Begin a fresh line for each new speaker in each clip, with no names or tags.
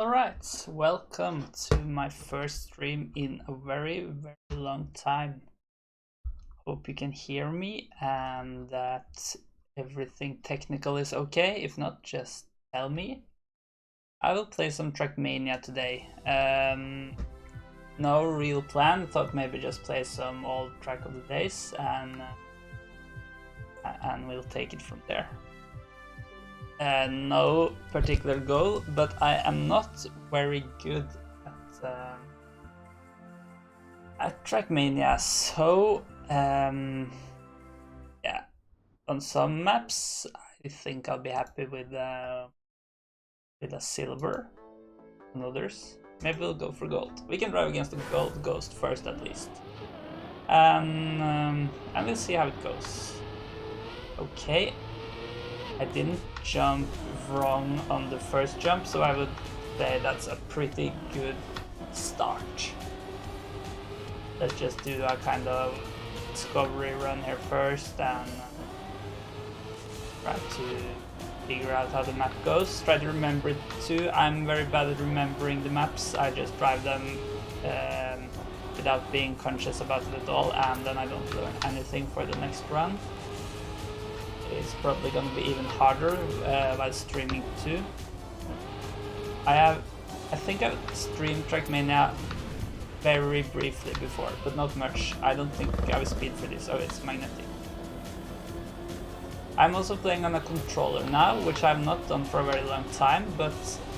Alright, welcome to my first stream in a very long time. Hope you can hear me and that everything technical is okay. If not, just tell me. I will play some TrackMania today. No real plan, thought maybe just play some old Track of the Days and we'll take it from there. No particular goal, but I am not very good at TrackMania, so yeah, on some maps I think I'll be happy with a silver. On others, maybe we'll go for gold. We can drive against the gold ghost first at least, and we'll see how it goes. Okay. I didn't jump wrong on the first jump, so I would say that's a pretty good start. Let's just do a kind of discovery run here first and try to figure out how the map goes. Try to remember it too. I'm very bad at remembering the maps. I just drive them without being conscious about it at all, and then I don't learn anything for the next run. It's probably going to be even harder while streaming too. I think I've streamed TrackMania very briefly before, but not much. I don't think I have speed for this. Oh, it's magnetic. I'm also playing on a controller now, which I've not done for a very long time, but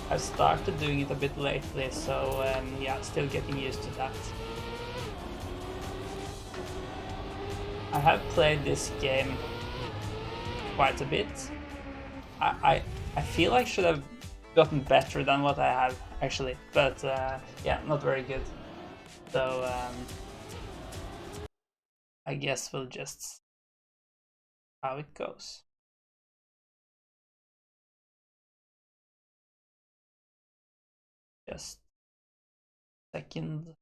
I've started doing it a bit lately, so yeah, still getting used to that. I have played this game quite a bit. I feel I should have gotten better than what I have actually, but yeah, not very good. So I guess we'll just see how it goes. Just a second.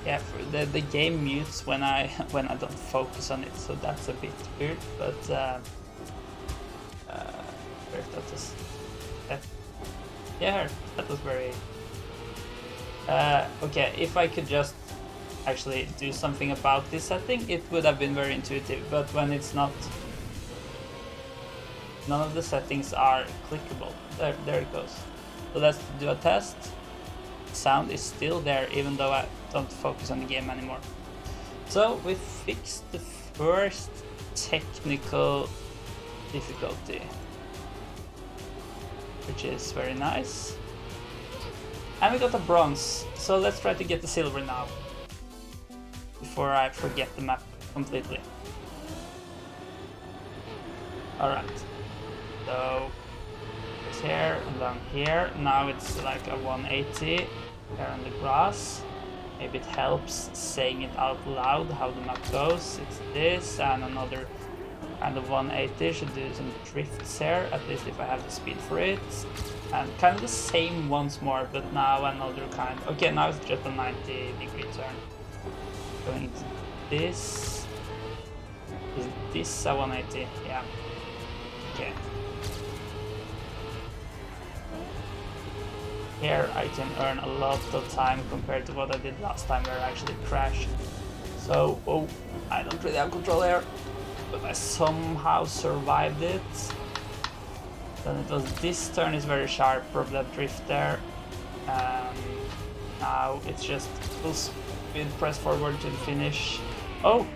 Yeah, the game mutes when I don't focus on it, so that's a bit weird. But yeah, that was very okay. If I could just actually do something about this setting, it would have been very intuitive. But when it's not, none of the settings are clickable. There it goes. So let's do a test. Sound is still there even though I don't focus on the game anymore. So we fixed the first technical difficulty, which is very nice. And we got a bronze, so let's try to get the silver now before I forget the map completely. Alright, so it's here and then here. Now it's like a 180 here on the grass. Maybe it helps saying it out loud how the map goes. It's this and another kind of 180. Should do some drifts here, at least if I have the speed for it. And kind of the same once more, but now another kind. Okay, now it's just a 90-degree turn. Going into this. Is this a 180? Yeah. Okay. Here I can earn a lot of time compared to what I did last time where I actually crashed. So, oh, I don't really have control here, but I somehow survived it. Then it was this turn is very sharp, probably a drift there. Now it's just full speed, press forward to the finish. Oh,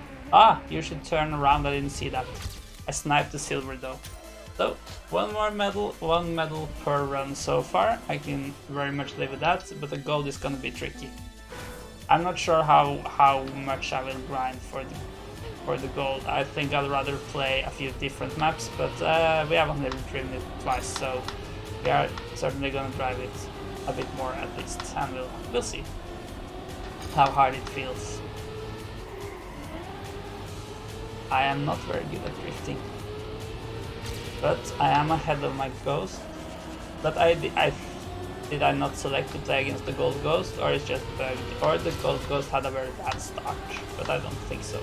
you should turn around, I didn't see that. I sniped the silver though. So, one medal per run so far. I can very much live with that, but the gold is gonna be tricky. I'm not sure how much I will grind for the gold. I think I'd rather play a few different maps, but we have only driven it twice, so we are certainly gonna drive it a bit more at least, and we'll see how hard it feels. I am not very good at drifting, but I am ahead of my ghost. But did I not select to play against the gold ghost, or it's just bugged, or the gold ghost had a very bad start, but I don't think so.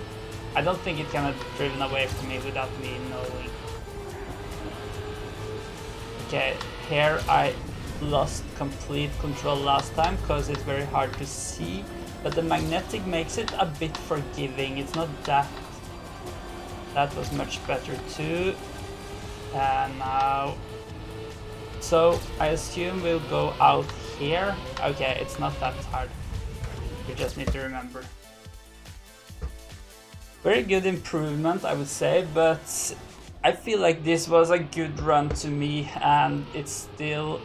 I don't think it can have driven away from me without me knowing. Okay, here I lost complete control last time because it's very hard to see, but the magnetic makes it a bit forgiving. It's not that. That was much better too. And now, so I assume we'll go out here. Okay, it's not that hard. We just need to remember. Very good improvement, I would say, but I feel like this was a good run to me, and it's still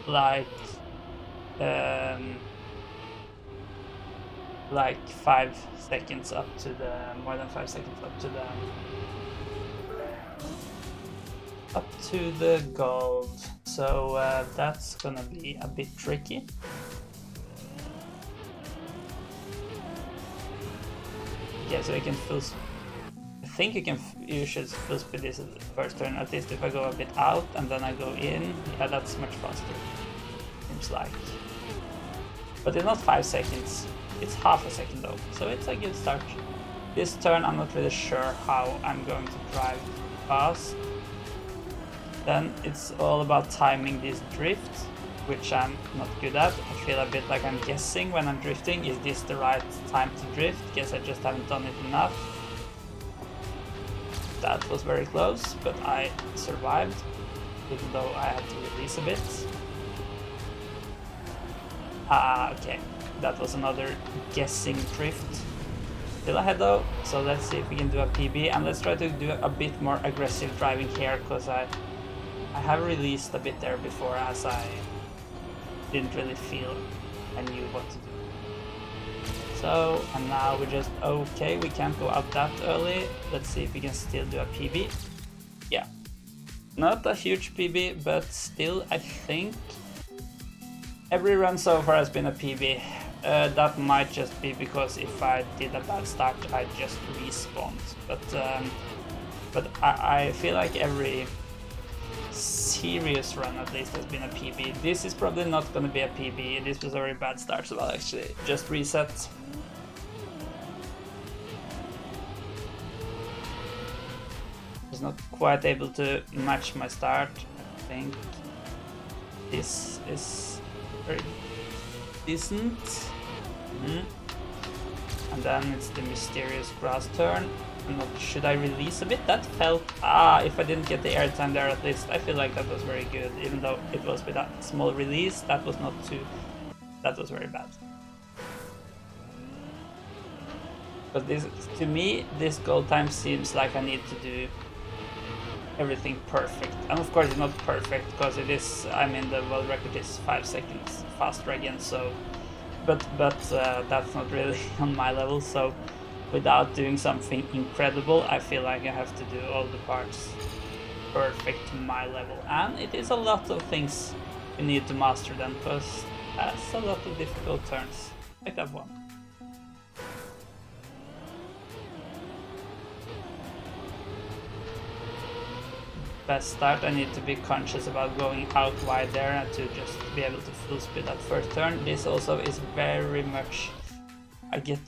like 5 seconds up to the, more than 5 seconds up to the gold. So that's gonna be a bit tricky. Yeah, so you can full. I think you should full speed this first turn, at least if I go a bit out and then I go in. Yeah, that's much faster. Seems like. But it's not 5 seconds. It's half a second though, so it's a good start. This turn I'm not really sure how I'm going to drive fast. Then it's all about timing this drift, which I'm not good at. I feel a bit like I'm guessing when I'm drifting. Is this the right time to drift? Guess I just haven't done it enough. That was very close, but I survived, even though I had to release a bit. Okay. That was another guessing drift. Still ahead though, so let's see if we can do a PB, and let's try to do a bit more aggressive driving here, because I have released a bit there before, as I didn't really feel I knew what to do. So, and now we're just okay, we can't go out that early. Let's see if we can still do a PB. Yeah, not a huge PB, but still I think every run so far has been a PB. That might just be because if I did a bad start, I just respawned. But I feel like every serious run at least has been a PB. This is probably not going to be a PB. This was a very bad start, so I'll actually just reset. Was not quite able to match my start. I think this is very decent. And then it's the mysterious grass turn. Should I release a bit? That felt... if I didn't get the airtime there at least, I feel like that was very good. Even though it was with a small release, that was not too... That was very bad. But this, to me, this goal time seems like I need to do everything perfect. And of course it's not perfect, because it is... I mean, the world record is 5 seconds faster again, so... But that's not really on my level, so... Without doing something incredible, I feel like I have to do all the parts perfect to my level. And it is a lot of things you need to master then, because that's a lot of difficult turns, like that one. Best start, I need to be conscious about going out wide there and to just be able to full speed that first turn. This also is very much... I get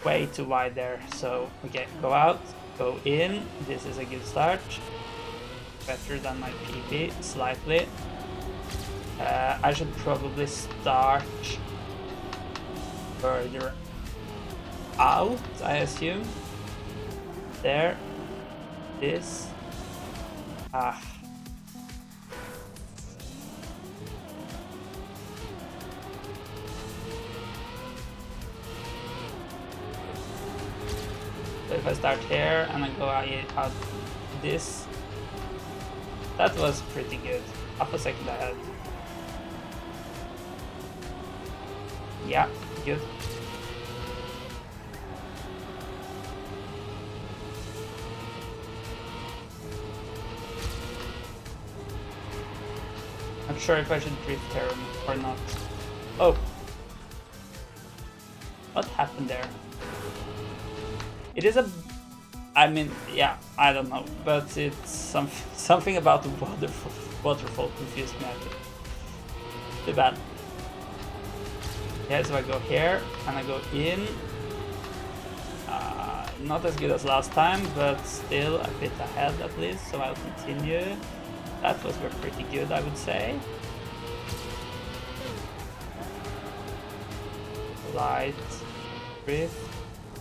way too wide there, so okay, go out, go in. This is a good start, better than my PB slightly. I should probably start further out, I assume. There, this. So if I start here and then go out this, that was pretty good. Half a second ahead. Yeah, good. Not sure if I should drift here or not. Oh! What happened there? It is a... I mean, yeah, I don't know, but it's something about the waterfall confused me a bit. Too bad. Yeah, so I go here, and I go in. Not as good as last time, but still a bit ahead at least, so I'll continue. That was pretty good, I would say. Light drift.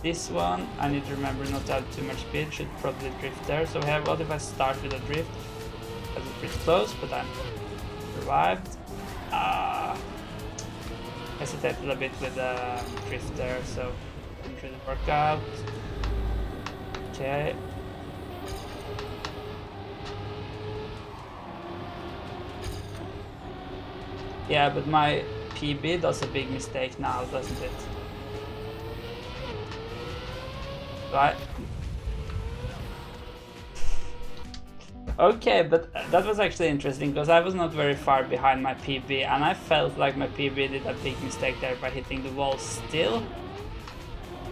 This one, I need to remember not to have too much speed, should probably drift there. So here, what if I start with a drift? That's pretty close, but I'm survived. Hesitated a bit with the drift there, so didn't really work out. Okay. Yeah, but my PB does a big mistake now, doesn't it? Right. Okay, but that was actually interesting because I was not very far behind my PB and I felt like my PB did a big mistake there by hitting the wall still.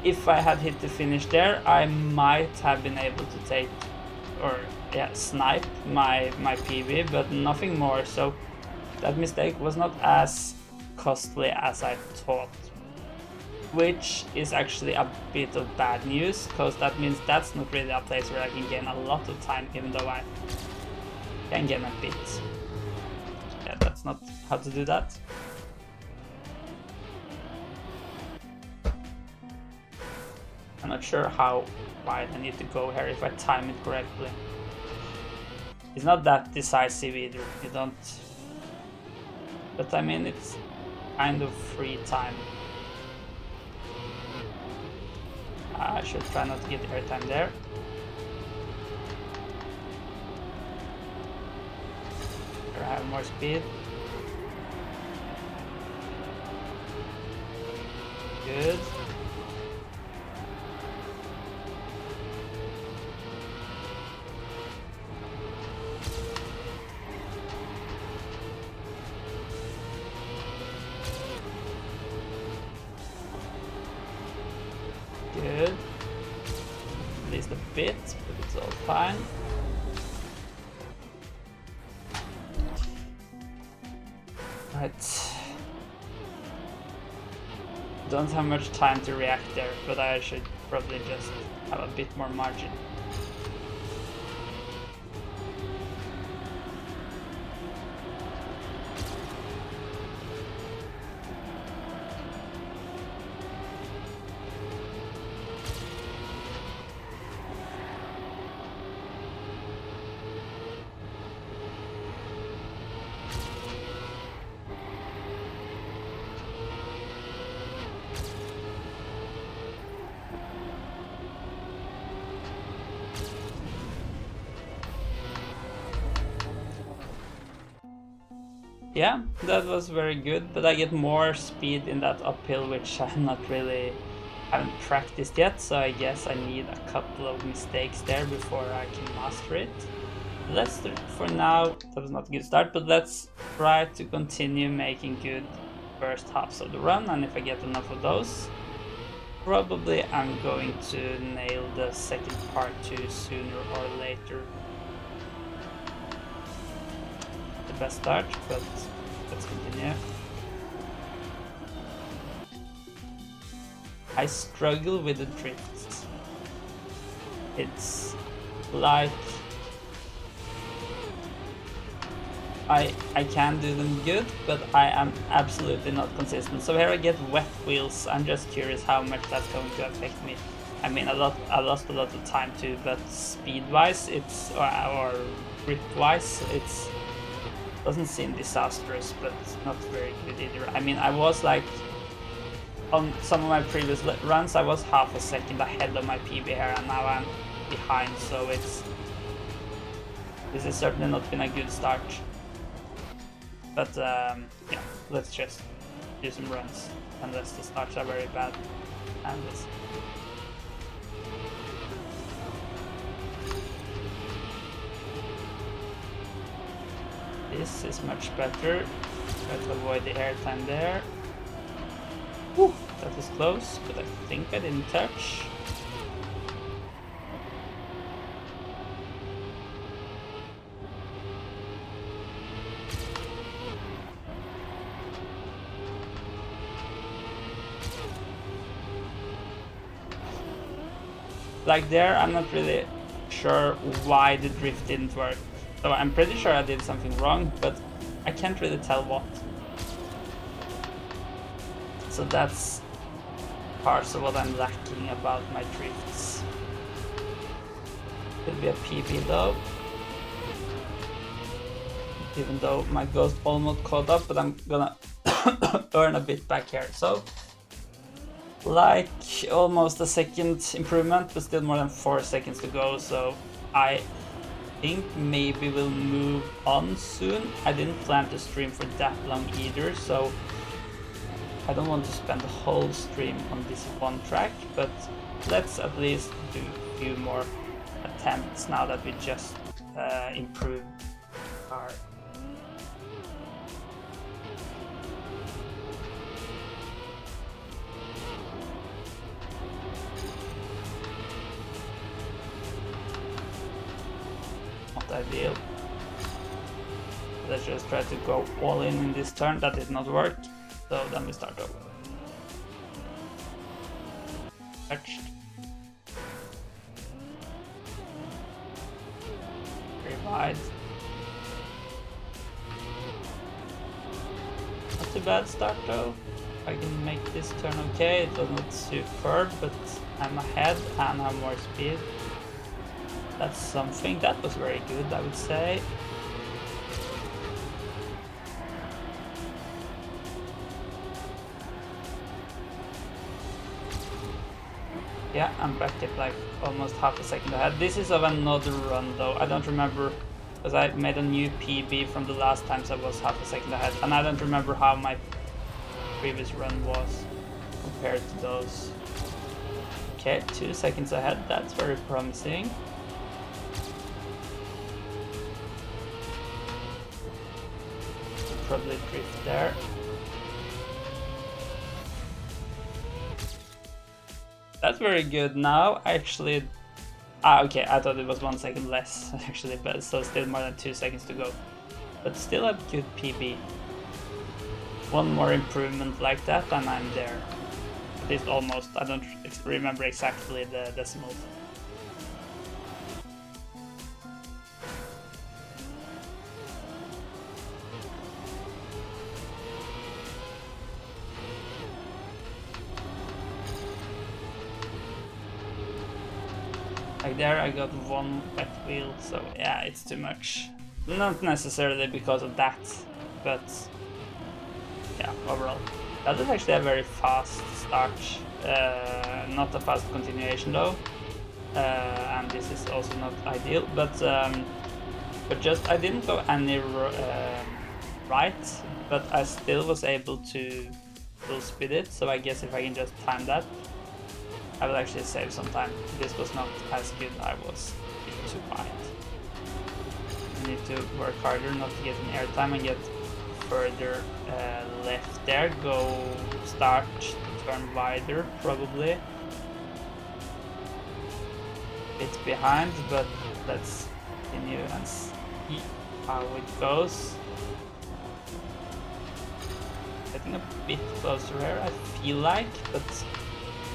If I had hit the finish there, I might have been able to take, or yeah, snipe my PB, but nothing more, so that mistake was not as costly as I thought. Which is actually a bit of bad news, because that means that's not really a place where I can gain a lot of time, even though I can gain a bit. Yeah, that's not how to do that. I'm not sure how wide I need to go here if I time it correctly. It's not that decisive either, you don't... But I mean, it's kind of free time. I should try not to get airtime there. Here I have more speed. Good. Good. At least a bit, but it's all fine. Right. Don't have much time to react there, but I should probably just have a bit more margin. Yeah, that was very good, but I get more speed in that uphill, which I'm not really haven't practiced yet, so I guess I need a couple of mistakes there before I can master it. Let's do it for now. That was not a good start, but let's try to continue making good first halves of the run, and if I get enough of those, probably I'm going to nail the second part too sooner or later. Best start, but let's continue. I struggle with the drifts. It's like I can do them good, but I am absolutely not consistent. So here I get wet wheels. I'm just curious how much that's going to affect me. I mean, I lost a lot of time too, but speed-wise, it's or grip-wise, it's doesn't seem disastrous, but it's not very good either. I mean, I was like, on some of my previous runs, I was half a second ahead of my PB here, and now I'm behind, so this has certainly not been a good start. But yeah, let's just do some runs, unless the starts are very bad. And this. This is much better. Try to avoid the airtime there. Whew, that was close, but I think I didn't touch. like there, I'm not really sure why the drift didn't work. So I'm pretty sure I did something wrong, but I can't really tell what. So that's parts of what I'm lacking about my drifts. Could be a PB though. Even though my ghost almost caught up, but I'm gonna earn a bit back here. So, like almost a second improvement, but still more than 4 seconds to go. So I think maybe we'll move on soon. I didn't plan to stream for that long either, so I don't want to spend the whole stream on this one track, but let's at least do a few more attempts now that we just improved our. Not ideal. Let's just try to go all in this turn. That did not work, so then we start over. Touched. Very wide. Not too bad start though. I can make this turn okay. It was not superb, but I'm ahead and have more speed. That's something. That was very good, I would say. Yeah, I'm back at like almost half a second ahead. This is of another run though. I don't remember, because I made a new PB from the last time, so I was half a second ahead. And I don't remember how my previous run was compared to those. Okay, 2 seconds ahead. That's very promising. Probably drift there. That's very good now. Actually, okay, I thought it was 1 second less actually, but so still more than 2 seconds to go. But still a good PB. One more improvement like that and I'm there. At least almost. I don't remember exactly the decimal. Like there I got one wet wheel, so yeah, it's too much. Not necessarily because of that, but yeah, overall. That was actually a very fast start, not a fast continuation though, and this is also not ideal, but just I didn't go any right, but I still was able to full speed it, so I guess if I can just time that, I will actually save some time. This was not as good, I was too wide. I need to work harder not to get an airtime and get further left there. Go start to turn wider, probably. It's behind, but let's continue and see how it goes. Getting a bit closer here, I feel like, but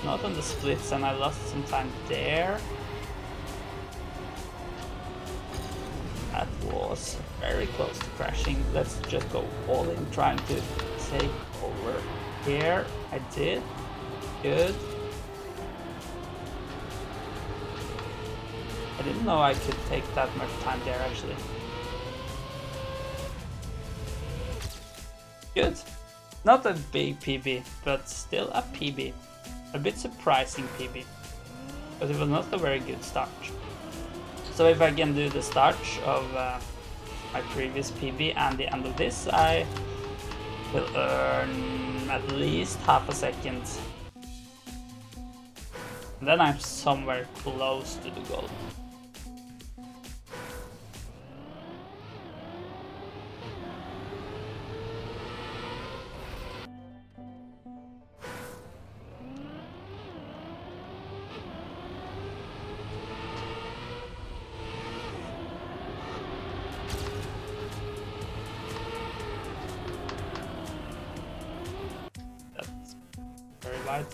not on the splits, and I lost some time there. That was very close to crashing. Let's just go all in, trying to take over here. I did. Good. I didn't know I could take that much time there, actually. Good. Not a big PB, but still a PB. A bit surprising PB, but it was not a very good start. So if I can do the start of my previous PB and the end of this, I will earn at least half a second. And then I'm somewhere close to the goal. Very wide.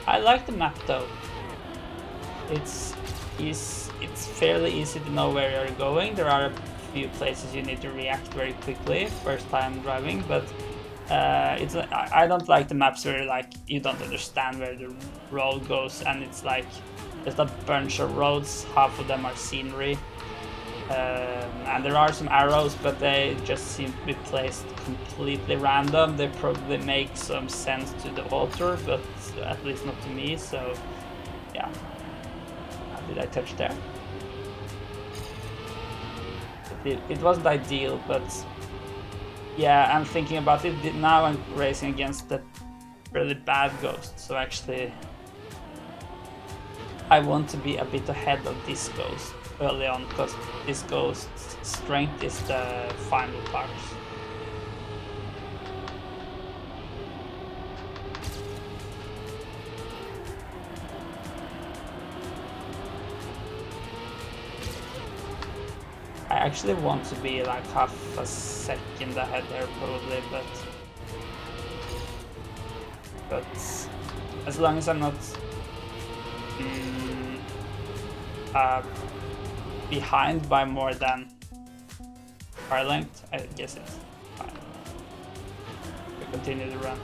I like the map though. It's fairly easy to know where you're going. There are a few places you need to react very quickly first time driving, but I don't like the maps where like you don't understand where the road goes and it's like just a bunch of roads. Half of them are scenery, and there are some arrows, but they just seem to be placed completely random. They probably make some sense to the author, but at least not to me. So yeah. Did I touch there? It wasn't ideal, but yeah, I'm thinking about it. Now I'm racing against the really bad ghost, so actually I want to be a bit ahead of this ghost early on, because this ghost's strength is the final part. I actually want to be like half a second ahead there probably, but as long as I'm not behind by more than car length, I guess it's fine. We continue to run.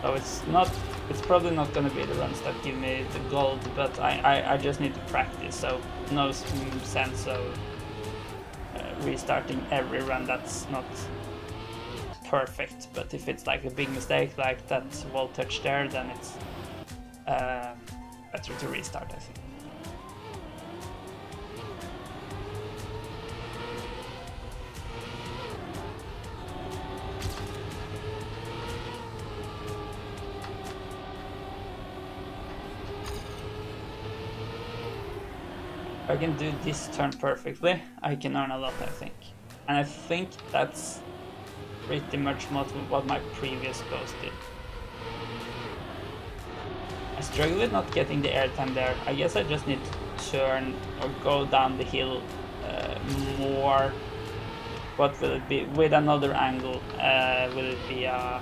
So it's probably not going to be the runs that give me the gold, but I just need to practice, so no sense of restarting every run that's not perfect. But if it's like a big mistake like that wall touch there, then it's better to restart, I think. If I can do this turn perfectly, I can earn a lot, I think. And I think that's pretty much what my previous ghost did. I struggle with not getting the airtime there. I guess I just need to turn or go down the hill more. What will it be? With another angle, will it be I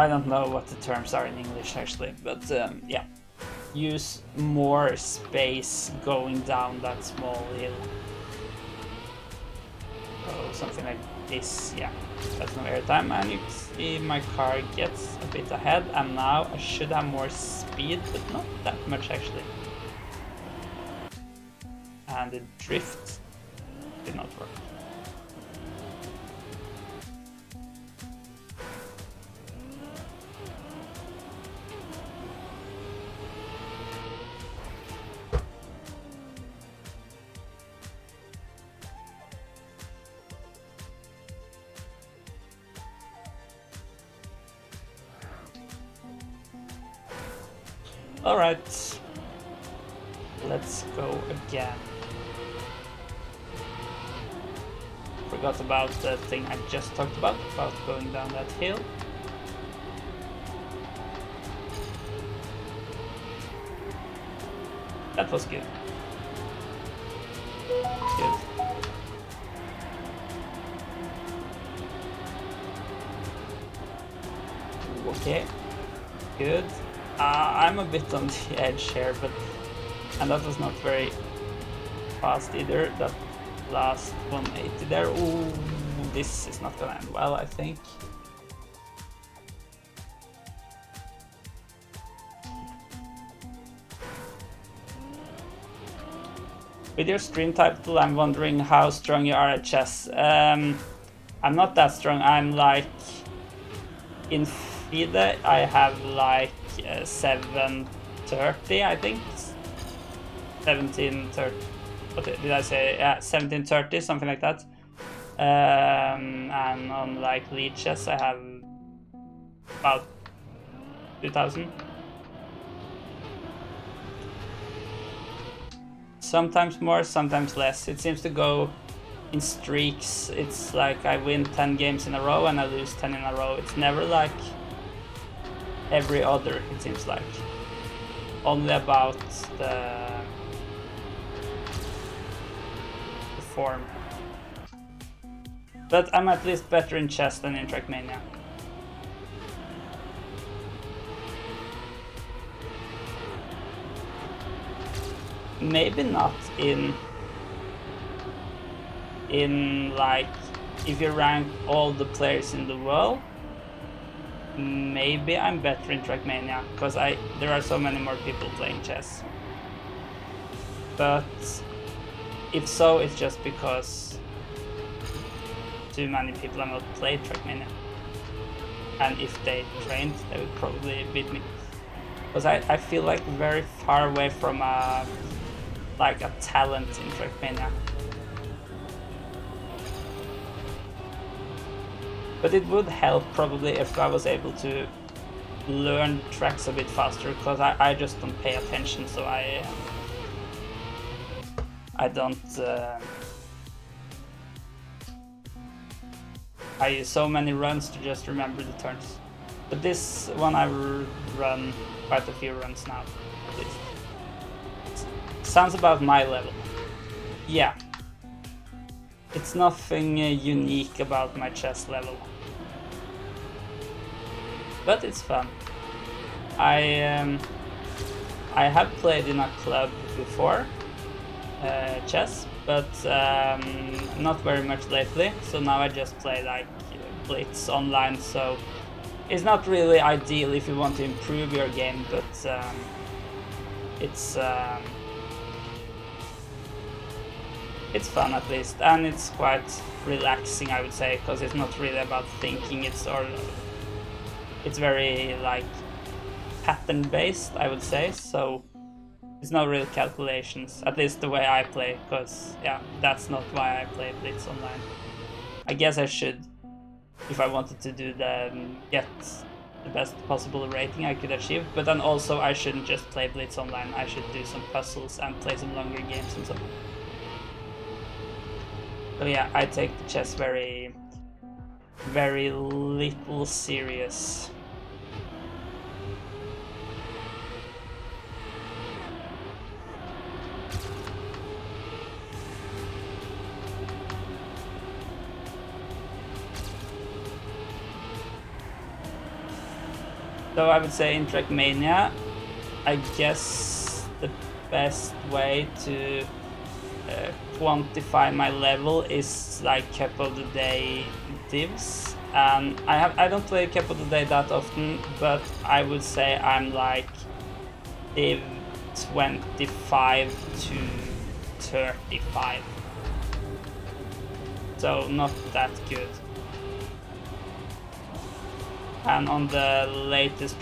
don't know what the terms are in English actually, but yeah. Use more space going down that small hill. So something like this, yeah. That's no airtime, and you can see my car gets a bit ahead, and now I should have more speed, but not that much actually. And the drift did not work. Alright, let's go again. Forgot about the thing I just talked about going down that hill. That was good. Good. Okay, good. I'm a bit on the edge here, and that was not very fast either. That last 180 there. Ooh, this is not gonna end well, I think. With your stream title, I'm wondering how strong you are at chess. I'm not that strong. I'm like in FIDE, I have like 730, I think. 1730. What did I say? Yeah, 1730, something like that. And on like lead chess, I have about 2000. Sometimes more, sometimes less. It seems to go in streaks. It's like I win 10 games in a row and I lose 10 in a row. It's never like every other, it seems like. Only about the form. But I'm at least better in chess than in TrackMania. Maybe not in like, if you rank all the players in the world, maybe I'm better in TrackMania, because there are so many more people playing chess. But if so, it's just because too many people have not played TrackMania. And if they trained, they would probably beat me. Because I feel like very far away from a talent in TrackMania. But it would help probably if I was able to learn tracks a bit faster, because I just don't pay attention, so I don't... I use so many runs to just remember the turns. But this one I've run quite a few runs now, at least. Sounds about my level. Yeah. It's nothing unique about my chess level. But it's fun. I have played in a club before, chess, but not very much lately. So now I just play like Blitz online, so it's not really ideal if you want to improve your game, but it's fun at least, and it's quite relaxing, I would say, because it's not really about thinking. It's very like pattern based, I would say, so it's no real calculations, at least the way I play, because yeah, that's not why I play Blitz online. I guess I should, if I wanted to do get the best possible rating I could achieve, but then also I shouldn't just play Blitz online. I should do some puzzles and play some longer games and so. So yeah, I take the chess very, very little serious. So I would say in TrackMania, I guess the best way to quantify my level is like Cup of the Day divs. And I don't play Cup of the Day that often, but I would say I'm like div 25 to 35. So not that good. And on the latest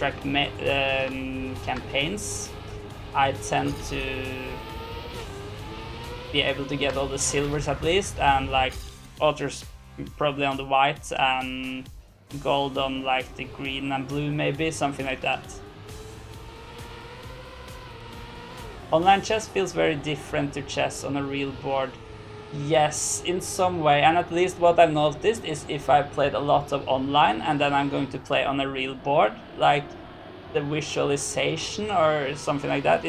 campaigns, I tend to be able to get all the silvers at least, and like others probably on the white, and gold on like the green and blue, maybe something like that. Online chess feels very different to chess on a real board. Yes, in some way, and at least what I've noticed is if I played a lot of online and then I'm going to play on a real board, like the visualization or something like that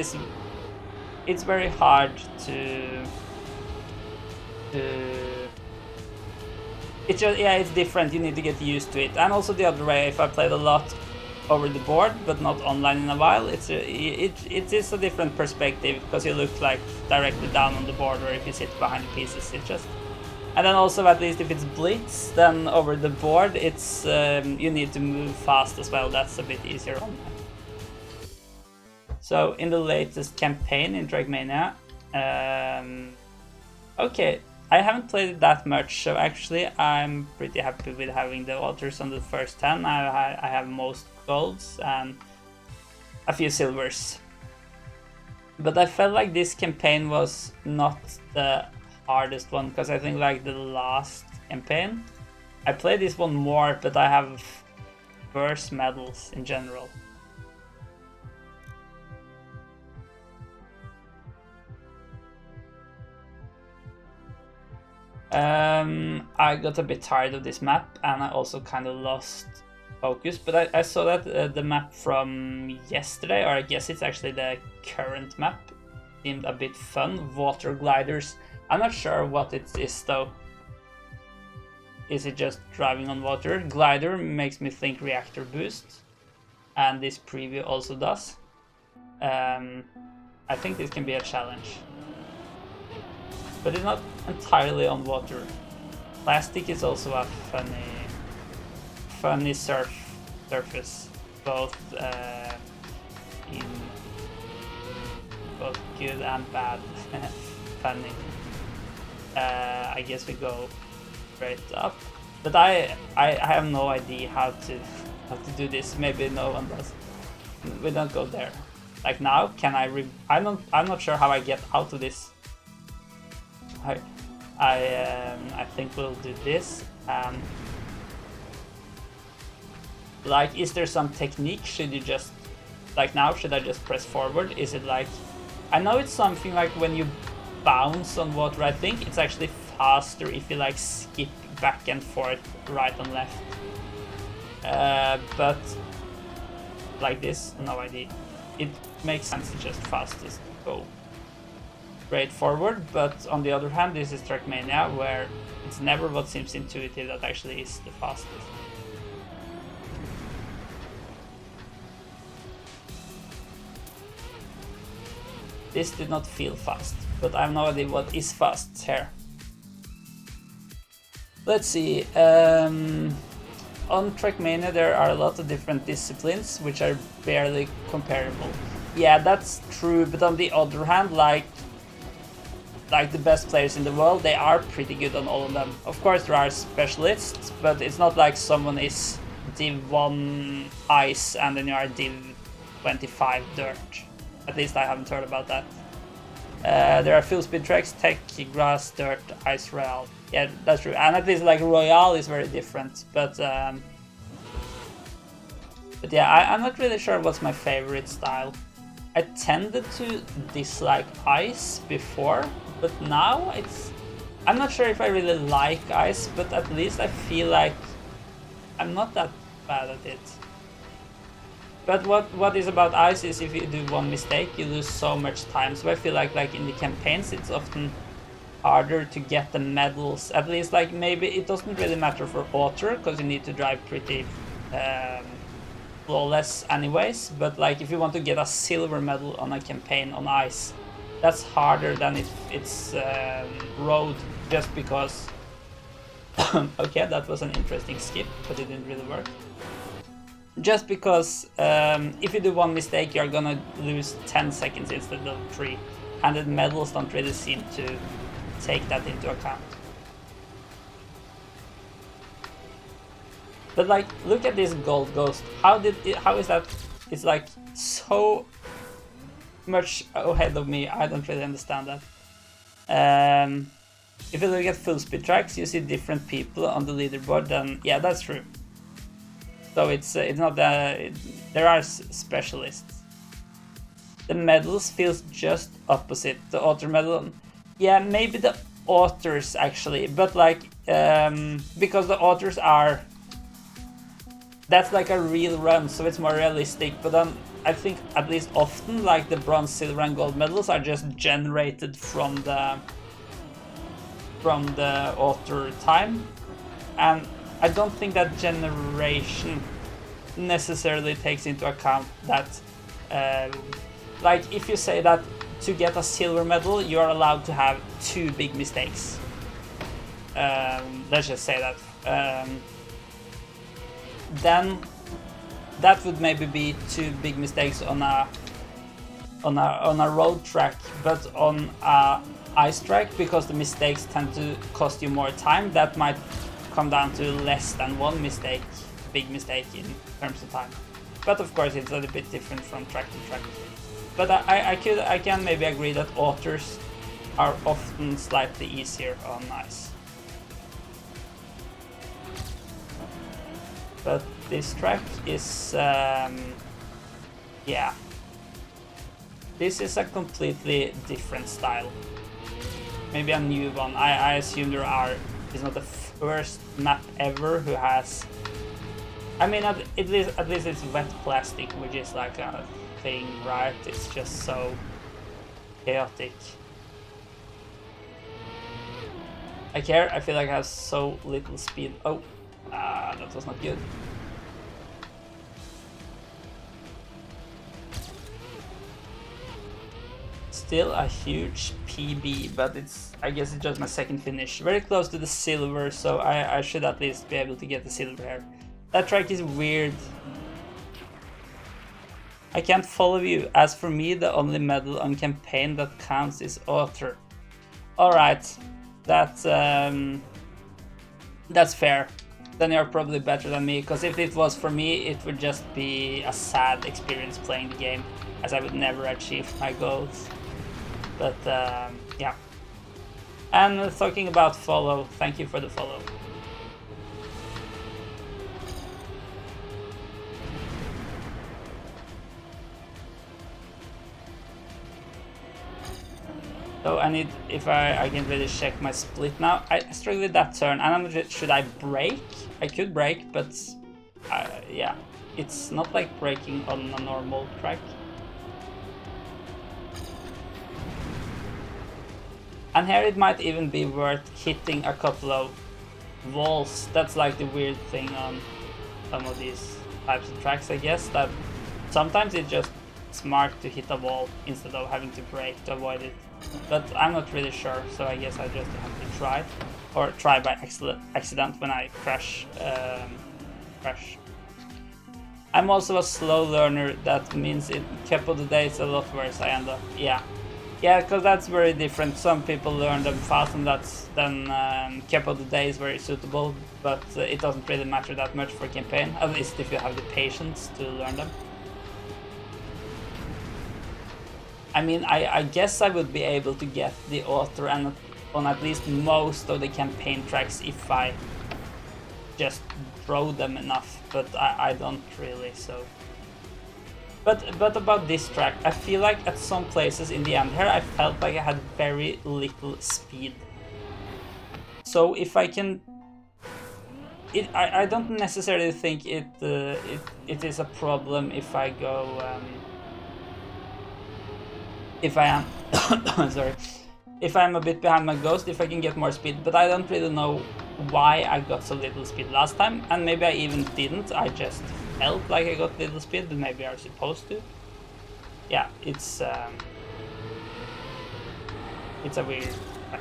it's very hard to it's just, yeah, it's different. You need to get used to it. And also the other way, if I played a lot over the board but not online in a while, it is a different perspective, because you look like directly down on the board, or if you sit behind the pieces, it just... And then also, at least if it's Blitz, then over the board it's you need to move fast as well. That's a bit easier online. So in the latest campaign in TrackMania, okay, I haven't played it that much, so actually I'm pretty happy with having the altars on the first 10. I have most golds and a few silvers. But I felt like this campaign was not the hardest one, because I think like the last campaign, I played this one more, but I have worse medals in general. I got a bit tired of this map, and I also kind of lost focus, but I saw that the map from yesterday, or I guess it's actually the current map, seemed a bit fun. Water gliders. I'm not sure what it is though. is it just driving on water? Glider makes me think reactor boost, and this preview also does. I think this can be a challenge, but it's not entirely on water. Plastic is also a funny surface, both in both good and bad. Funny. I guess we go straight up, but I have no idea how to do this. Maybe no one does. We don't go there. Like now, can I? I'm not sure how I get out of this. I think we'll do this. Like, is there some technique? Should you just, like now, should I just press forward? Is it like, I know it's something like when you bounce on water, I think it's actually faster if you like skip back and forth, right and left. But like this, no idea. It makes sense to just fastest go straight forward, but on the other hand, this is TrackMania, where it's never what seems intuitive that actually is the fastest. This did not feel fast, but I have no idea what is fast here. Let's see. On TrackMania there are a lot of different disciplines which are barely comparable. Yeah, that's true, but on the other hand, like the best players in the world, they are pretty good on all of them. Of course there are specialists, but it's not like someone is Div 1 ice and then you are Div 25 dirt. At least I haven't heard about that. There are full speed tracks, tech, grass, dirt, ice, royale. Yeah, that's true. And at least like royale is very different. But yeah, I'm not really sure what's my favorite style. I tended to dislike ice before, but now I'm not sure if I really like ice, but at least I feel like I'm not that bad at it. But what is about ice is if you do one mistake, you lose so much time. So I feel like in the campaigns, it's often harder to get the medals. At least like maybe it doesn't really matter for water because you need to drive pretty flawless anyways. But like if you want to get a silver medal on a campaign on ice, that's harder than if it's road, just because. Okay, that was an interesting skip, but it didn't really work. Just because if you do one mistake, you're gonna lose 10 seconds instead of 3, and the medals don't really seem to take that into account. But like, look at this gold ghost. How is that? It's like so much ahead of me. I don't really understand that. If you look at full speed tracks, you see different people on the leaderboard. Then yeah, that's true. So it's not that there are specialists. The medals feels just opposite. The author medal, yeah, maybe the authors actually, but like because the authors are, that's like a real run, so it's more realistic. But then I think at least often like the bronze, silver, and gold medals are just generated from the author time, and I don't think that generation necessarily takes into account that, like if you say that to get a silver medal, you are allowed to have 2 big mistakes. Let's just say that. Then that would maybe be 2 big mistakes on a road track, but on a ice track, because the mistakes tend to cost you more time, that might come down to less than 1 mistake, big mistake in terms of time. But of course it's a little bit different from track to track. But I can maybe agree that authors are often slightly easier on ice. But this track is yeah, this is a completely different style. Maybe a new one. I assume it's not the first map ever who has. I mean, at least it's wet plastic, which is like a thing, right? It's just so chaotic. I care. I feel like I have so little speed. Oh, that was not good. Still a huge PB, but I guess it's just my second finish. Very close to the silver, so I should at least be able to get the silver here. That track is weird. I can't follow you. As for me, the only medal on campaign that counts is author. Alright, that's fair. Then you're probably better than me, because if it was for me, it would just be a sad experience playing the game, as I would never achieve my goals. But yeah. And talking about follow, thank you for the follow. So I need, if I can really check my split now. I struggle with that turn, and I'm just, should I brake? I could brake, but yeah, it's not like braking on a normal track. And here it might even be worth hitting a couple of walls. That's like the weird thing on some of these types of tracks, I guess, that sometimes it's just smart to hit a wall instead of having to brake to avoid it. But I'm not really sure, so I guess I just have to try. Or try by accident when I crash. I'm also a slow learner. That means in a couple of days a lot worse I end up. Yeah, because that's very different. Some people learn them fast, and that's then couple of days very suitable, but it doesn't really matter that much for campaign, at least if you have the patience to learn them. I mean, I guess I would be able to get the author and on at least most of the campaign tracks if I just draw them enough, but I don't really, so. But about this track, I feel like at some places in the end here, I felt like I had very little speed. So if I can, I don't necessarily think it is a problem if I go, if I am, sorry, if I'm a bit behind my ghost, if I can get more speed, but I don't really know why I got so little speed last time, and maybe I even didn't, I just felt like I got little speed, but maybe I was supposed to. Yeah, it's a weird track.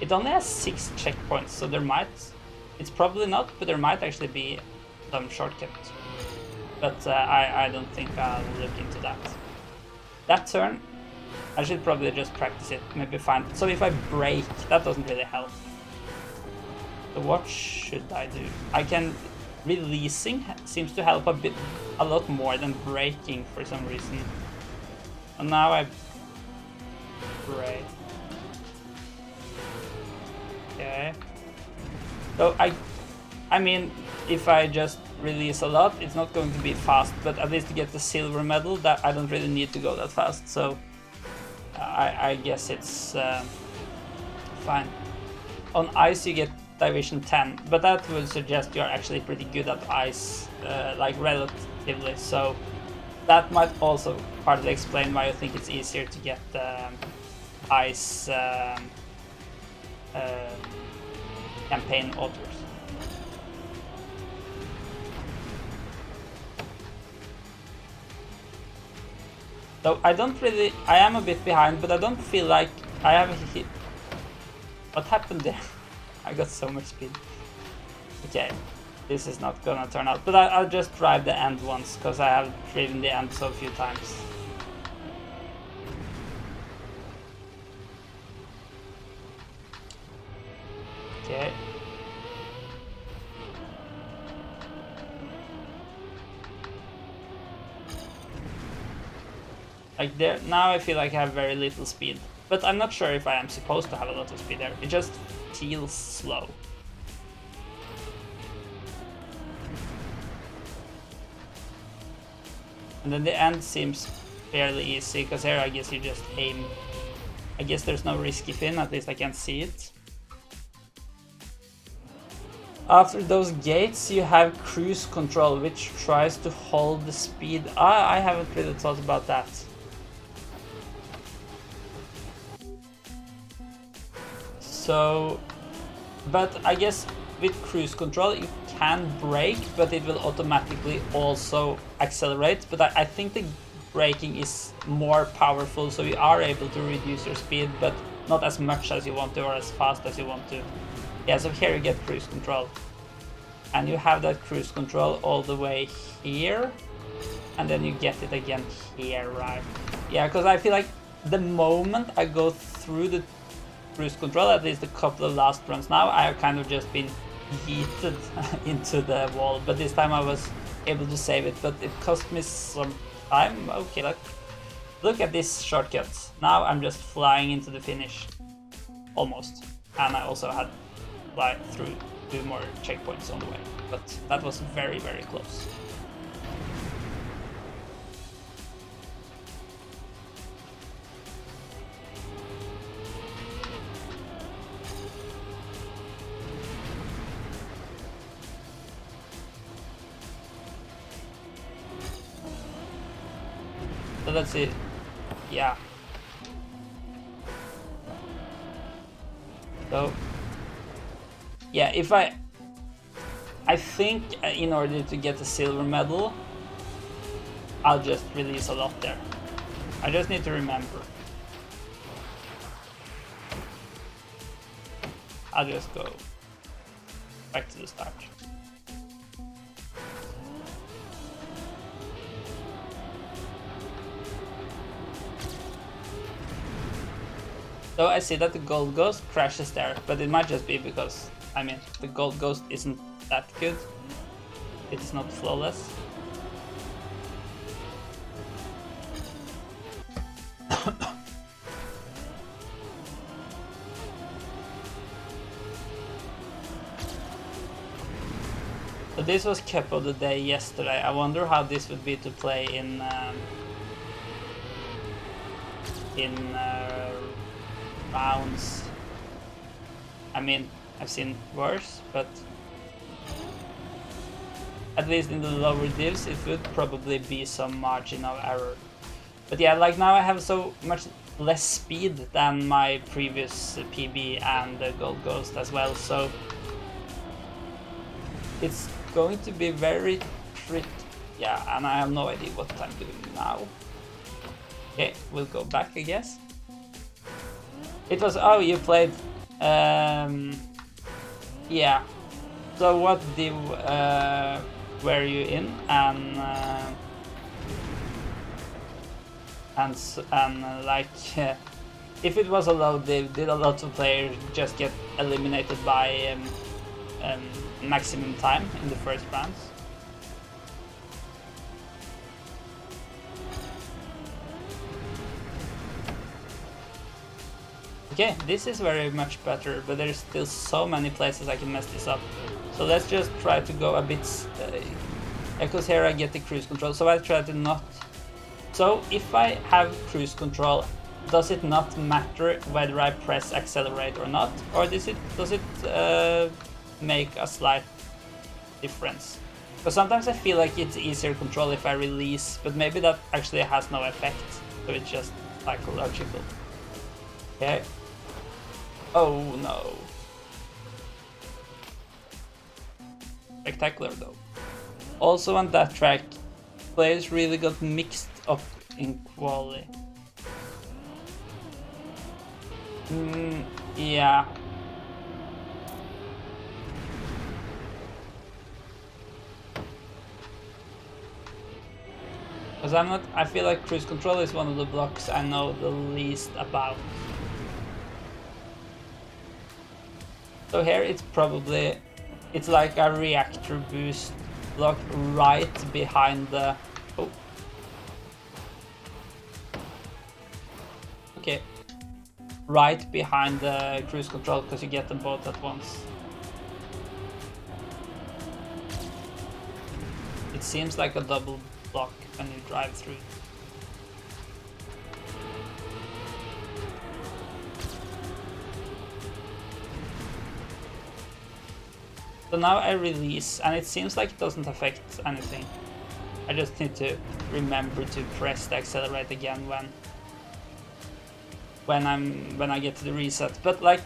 It only has 6 checkpoints, so there might, it's probably not, but there might actually be some shortcut. But I don't think I'll look into that. That turn, I should probably just practice it, maybe find, so if I brake, that doesn't really help. So what should I do? I can, releasing seems to help a lot more than braking for some reason. And now I brake. Okay. So I mean, if I just release a lot, it's not going to be fast, but at least to get the silver medal, that I don't really need to go that fast. So I guess it's fine. On ice you get Division 10, but that would suggest you're actually pretty good at ice, like relatively, so that might also partly explain why I think it's easier to get ice campaign authors. So I am a bit behind, but I don't feel like I have hit. What happened there? I got so much speed. Okay, this is not gonna turn out, but I'll just drive the end once, because I have driven the end so few times. Okay. Like there, now I feel like I have very little speed, but I'm not sure if I am supposed to have a lot of speed there. It just feels slow. And then the end seems fairly easy, because here I guess you just aim. I guess there's no risky fin, at least I can't see it. After those gates you have cruise control, which tries to hold the speed. I haven't really thought about that. So But I guess with cruise control you can brake, but it will automatically also accelerate. But I think the braking is more powerful, so you are able to reduce your speed, but not as much as you want to or as fast as you want to. Yeah, so here you get cruise control. And you have that cruise control all the way here. And then you get it again here, right? Yeah, because I feel like the moment I go through the cruise control, at least a couple of last runs now, I have kind of just been yeeted into the wall. But this time I was able to save it, but it cost me some time. Okay, look at this shortcut. Now I'm just flying into the finish. Almost. And I also had to fly through 2 more checkpoints on the way. But that was very, very close. So let's see. Yeah. So yeah, if I think in order to get a silver medal, I'll just release a lot there. I just need to remember. I'll just go back to the start. So I see that the gold ghost crashes there, but it might just be because, I mean, the gold ghost isn't that good. It's not flawless. So this was Cup of the Day yesterday. I wonder how this would be to play in rounds. I mean, I've seen worse, but at least in the lower divs it would probably be some margin of error. But yeah, like now I have so much less speed than my previous PB and the Gold Ghost as well, so it's going to be very tricky. Yeah, and I have no idea what I'm doing now. Okay, we'll go back, I guess. It was, oh, you played, yeah. So what div were you in, and like, if it was a low div, did a lot of players just get eliminated by maximum time in the first rounds? Okay, this is very much better, but there's still so many places I can mess this up. So let's just try to go a bit, because here I get the cruise control, so I try to not. So if I have cruise control, does it not matter whether I press accelerate or not, or does it make a slight difference? Because sometimes I feel like it's easier control if I release, but maybe that actually has no effect, so it's just psychological. Okay. Oh no. Spectacular though. Also on that track, players really got mixed up in quality. Yeah. Because I feel like cruise control is one of the blocks I know the least about. So here it's like a reactor boost block right behind the, oh. Okay. Right behind the cruise control, because you get them both at once. It seems like a double block when you drive through. So now I release, and it seems like it doesn't affect anything. I just need to remember to press the accelerate again when I get to the reset. But like,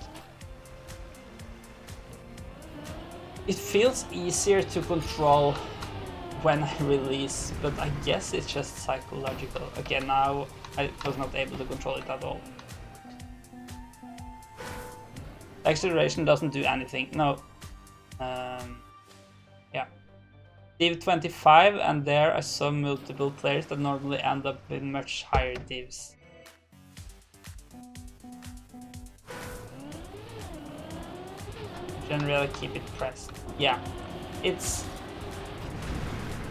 It feels easier to control when I release, but I guess it's just psychological. Okay, now I was not able to control it at all. Acceleration doesn't do anything. No. Yeah. Div 25, and there I saw multiple players that normally end up with much higher divs. Generally keep it pressed. Yeah. It's...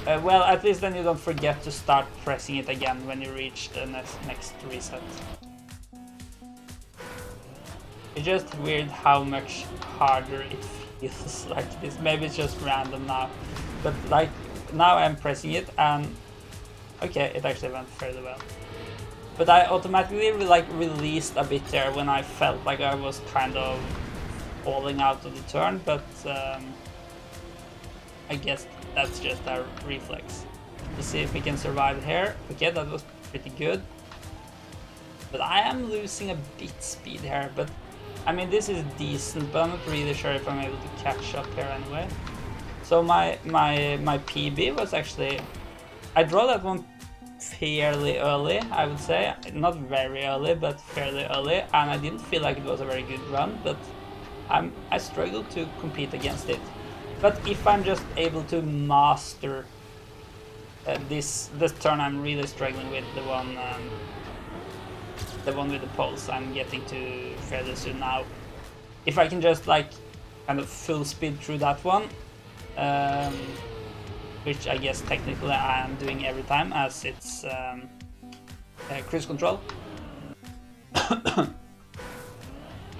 well, at least then you don't forget to start pressing it again when you reach the next reset. It's just weird how much harder it feels like this. Maybe it's just random now, but like now I'm pressing it and okay, it actually went fairly well. But I automatically like released a bit there when I felt like I was kind of falling out of the turn, but I guess that's just a reflex. Let's see if we can survive here. Okay, that was pretty good. But I am losing a bit speed here, but I mean, this is decent, but I'm not really sure if I'm able to catch up here anyway. So my PB was actually... I draw that one fairly early, I would say. Not very early, but fairly early. And I didn't feel like it was a very good run, but I struggled to compete against it. But if I'm just able to master this turn, I'm really struggling with the one with the pulse I'm getting to fairly soon now. If I can just like kind of full speed through that one, which I guess technically I am doing every time as it's cruise control,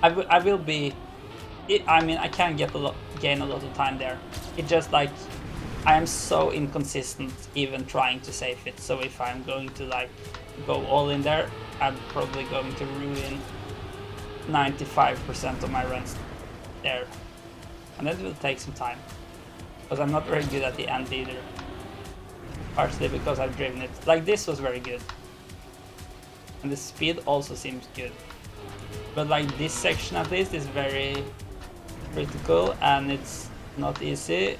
I will be... I mean, I can gain a lot of time there. It just like I am so inconsistent even trying to save it. So if I'm going to like go all in there, I'm probably going to ruin 95% of my runs there. And that will take some time. Because I'm not very good at the end either. Partially because I've driven it. Like this was very good. And the speed also seems good. But like this section at least is very critical and it's not easy.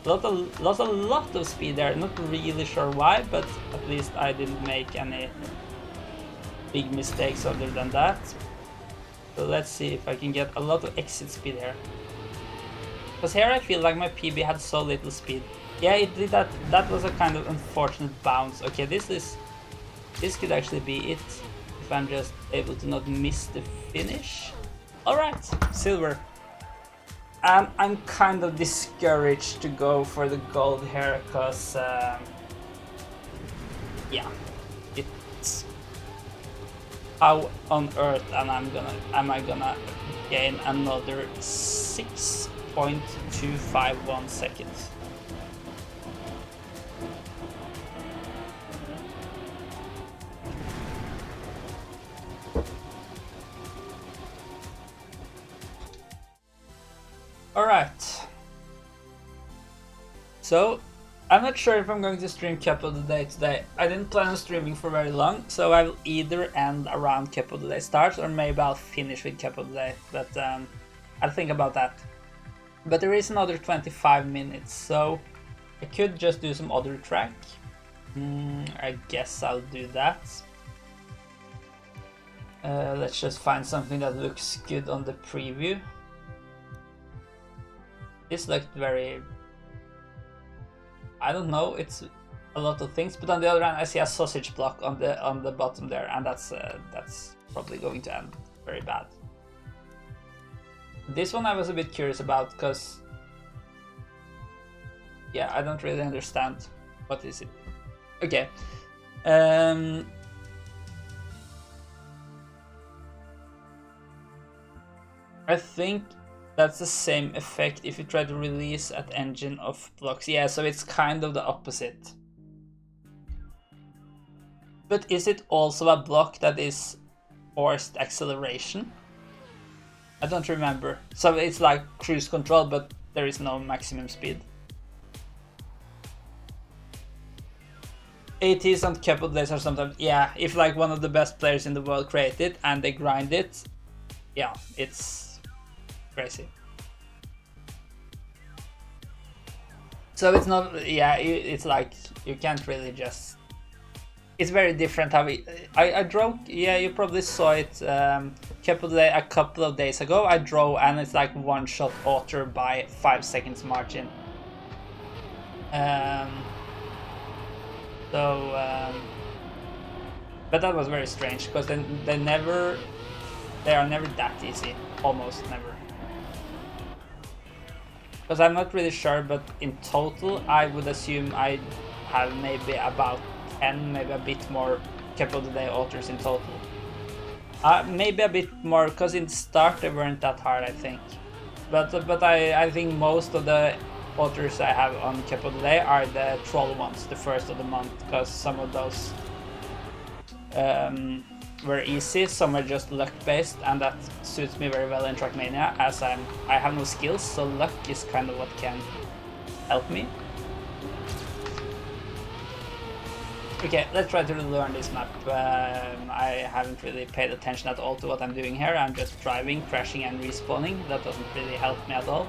Lots a lot of speed there. Not really sure why, but at least I didn't make any big mistakes other than that. So let's see if I can get a lot of exit speed here. Because here I feel like my PB had so little speed. Yeah, it did that. That was a kind of unfortunate bounce. Okay, this could actually be it if I'm just able to not miss the finish. All right, silver. I'm kind of discouraged to go for the gold here because yeah, it's how on earth am I gonna gain another 6.251 seconds? Alright, so I'm not sure if I'm going to stream Cup of the Day today. I didn't plan on streaming for very long, so I will either end around Cup of the Day starts or maybe I'll finish with Cup of the Day, but I'll think about that. But there is another 25 minutes, so I could just do some other track. I guess I'll do that. Let's just find something that looks good on the preview. This looked very... I don't know, it's a lot of things, but on the other hand I see a sausage block on the bottom there, and that's probably going to end very bad. This one I was a bit curious about because yeah, I don't really understand what is it. Okay. I think that's the same effect if you try to release at engine of blocks. Yeah, so it's kind of the opposite. But is it also a block that is forced acceleration? I don't remember. So it's like cruise control, but there is no maximum speed. ATs on couple days are sometimes, yeah, if like one of the best players in the world create it and they grind it, yeah, it's crazy. So it's not, yeah, it's like you can't really just. It's very different how I drove. Yeah, you probably saw it a couple of days ago. I drove and it's like one shot auto by 5 seconds margin. Um, so, but that was very strange because they are never that easy, almost never. Because I'm not really sure, but in total, I would assume I have maybe about 10, maybe a bit more couple of the day authors in total. Maybe a bit more, because in start they weren't that hard, I think. But I think most of the authors I have on couple of the day are the troll ones, the first of the month, because some of those were easy, some are just luck based, and that suits me very well in TrackMania, as I have no skills, so luck is kind of what can help me. Okay, let's try to learn this map. I haven't really paid attention at all to what I'm doing here. I'm just driving, crashing and respawning. That doesn't really help me at all.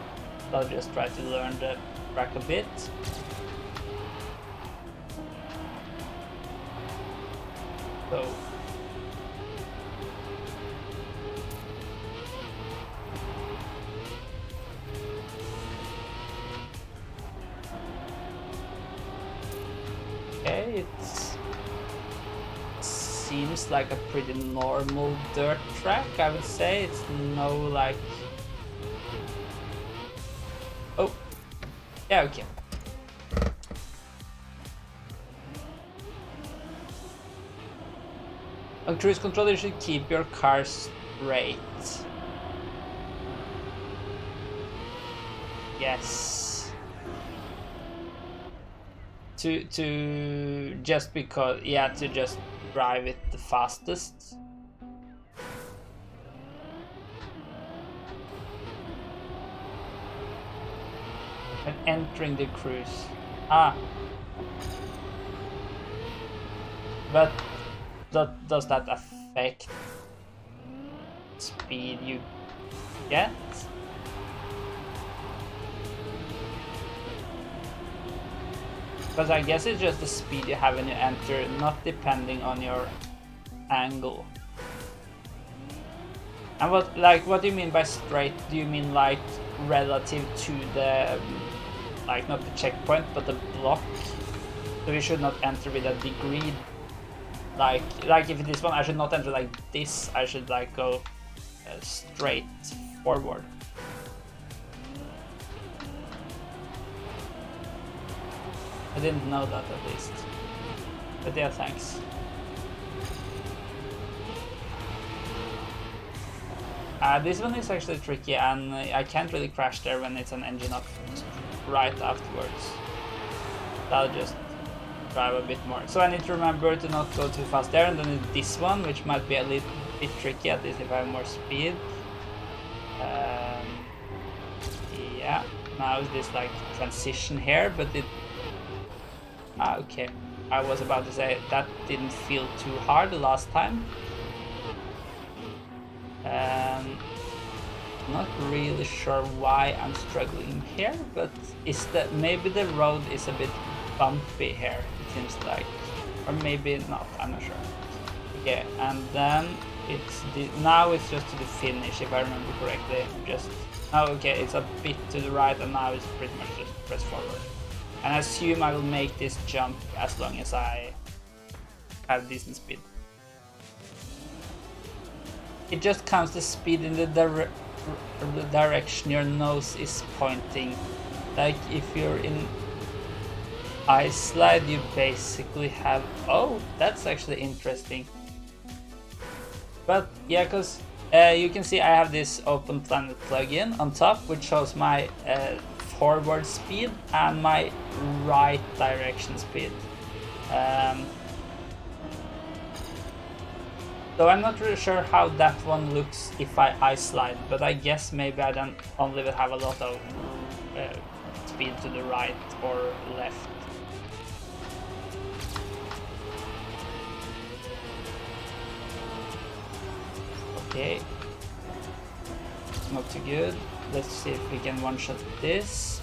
So I'll just try to learn the track a bit. So okay, it seems like a pretty normal dirt track, I would say. It's no like... Oh, yeah, okay. On cruise control, you should keep your car straight. Yes. To just because, yeah, to just drive it the fastest. And entering the cruise. But does that affect speed you get? Because I guess it's just the speed you have when you enter, not depending on your angle. And what do you mean by straight? Do you mean like relative to the, like not the checkpoint, but the block? So you should not enter with a degree. Like if this one, I should not enter like this. I should like go straight forward. I didn't know that at least. But yeah, thanks. This one is actually tricky, and I can't really crash there when it's an engine up right afterwards. I'll just drive a bit more. So I need to remember to not go too fast there, and then this one, which might be a little bit tricky, at least if I have more speed. Yeah, now is this like transition here, but it... okay. I was about to say that didn't feel too hard the last time. Not really sure why I'm struggling here, but is that maybe the road is a bit bumpy here, it seems like, or maybe not, I'm not sure. Okay, and then now it's just to the finish, if I remember correctly. Just okay, it's a bit to the right, and now it's pretty much just press forward. And I assume I will make this jump as long as I have decent speed. It just counts the speed in the direction your nose is pointing. Like if you're in ice slide, you basically have... Oh, that's actually interesting. But yeah, because you can see I have this Open Planet plugin on top, which shows my forward speed and my right direction speed. So I'm not really sure how that one looks if I ice slide, but I guess maybe I don't only will have a lot of speed to the right or left. Okay, not too good. Let's see if we can one-shot this.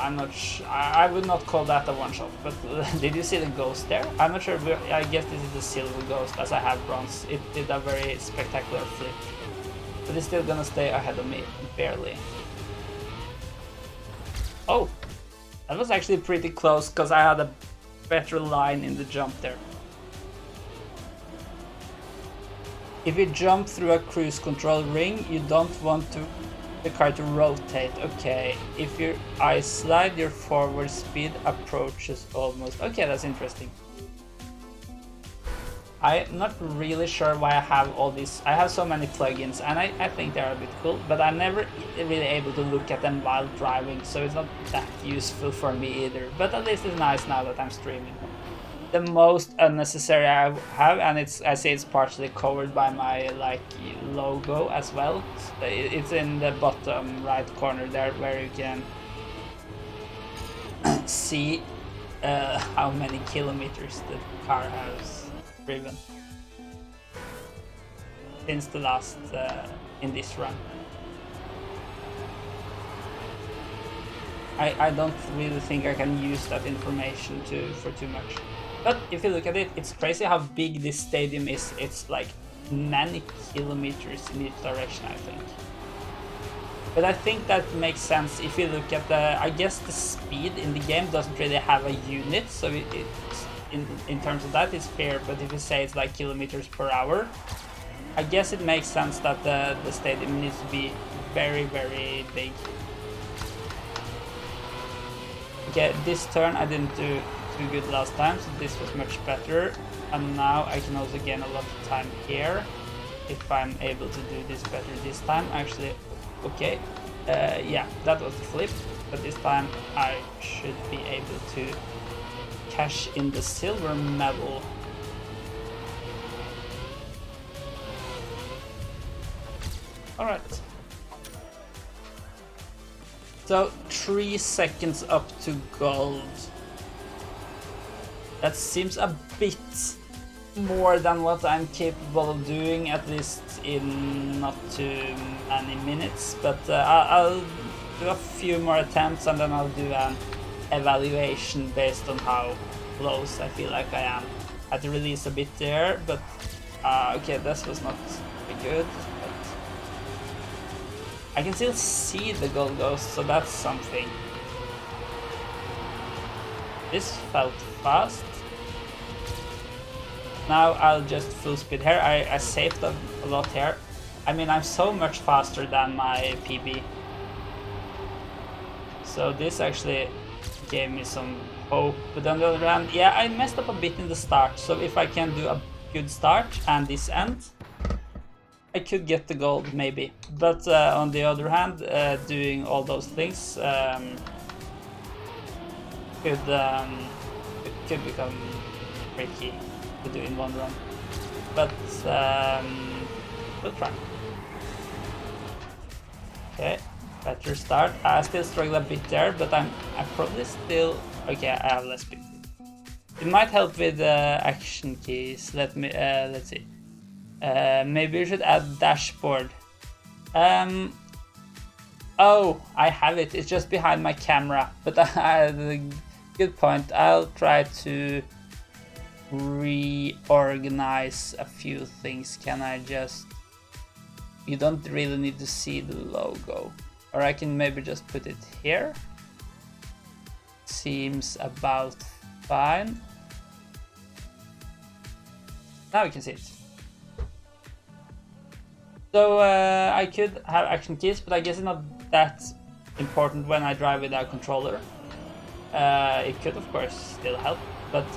I'm not I would not call that a one-shot, but did you see the ghost there? I'm not sure, I guess this is the silver ghost as I have bronze. It did a very spectacular flip. But it's still gonna stay ahead of me, barely. Oh! That was actually pretty close, because I had a better line in the jump there. If you jump through a cruise control ring, you don't want the car to rotate. Okay, if your eyes slide, your forward speed approaches almost. Okay, that's interesting. I'm not really sure why I have all these. I have so many plugins, and I think they're a bit cool, but I'm never really able to look at them while driving, so it's not that useful for me either. But at least it's nice now that I'm streaming. The most unnecessary I have, and I say it's partially covered by my like logo as well. It's in the bottom right corner there, where you can see how many kilometers the car has driven since the last in this run. I don't really think I can use that information for too much. But if you look at it, it's crazy how big this stadium is. It's like many kilometers in each direction, I think. But I think that makes sense if you look at I guess the speed in the game doesn't really have a unit, so it's in terms of that it's fair, but if you say it's like kilometers per hour, I guess it makes sense that the stadium needs to be very, very big. Okay, this turn I didn't do too good last time, so this was much better, and now I can also gain a lot of time here if I'm able to do this better this time. Actually, okay, yeah, that was the flip, but this time I should be able to cash in the silver medal. Alright. So 3 seconds up to gold. That seems a bit more than what I'm capable of doing, at least in not too many minutes, but I'll do a few more attempts and then I'll do an evaluation based on how close I feel like I am. I had to release a bit there, but okay, this was not very good, but I can still see the gold ghost, so that's something. This felt fast. Now I'll just full speed here. I saved a lot here. I mean, I'm so much faster than my PB. So this actually gave me some hope. But on the other hand, yeah, I messed up a bit in the start. So if I can do a good start and this end, I could get the gold maybe. But on the other hand, doing all those things could become tricky to do in one run, but we'll try. Okay, better start. I still struggle a bit there, but I'm probably still okay. I have less speed. It might help with action keys. Let's see. Maybe we should add dashboard. Oh, I have it. It's just behind my camera, but good point. I'll try to reorganize a few things. Can I just... You don't really need to see the logo. Or I can maybe just put it here. Seems about fine. Now we can see it. So I could have action keys, but I guess it's not that important when I drive without controller. It could of course still help, but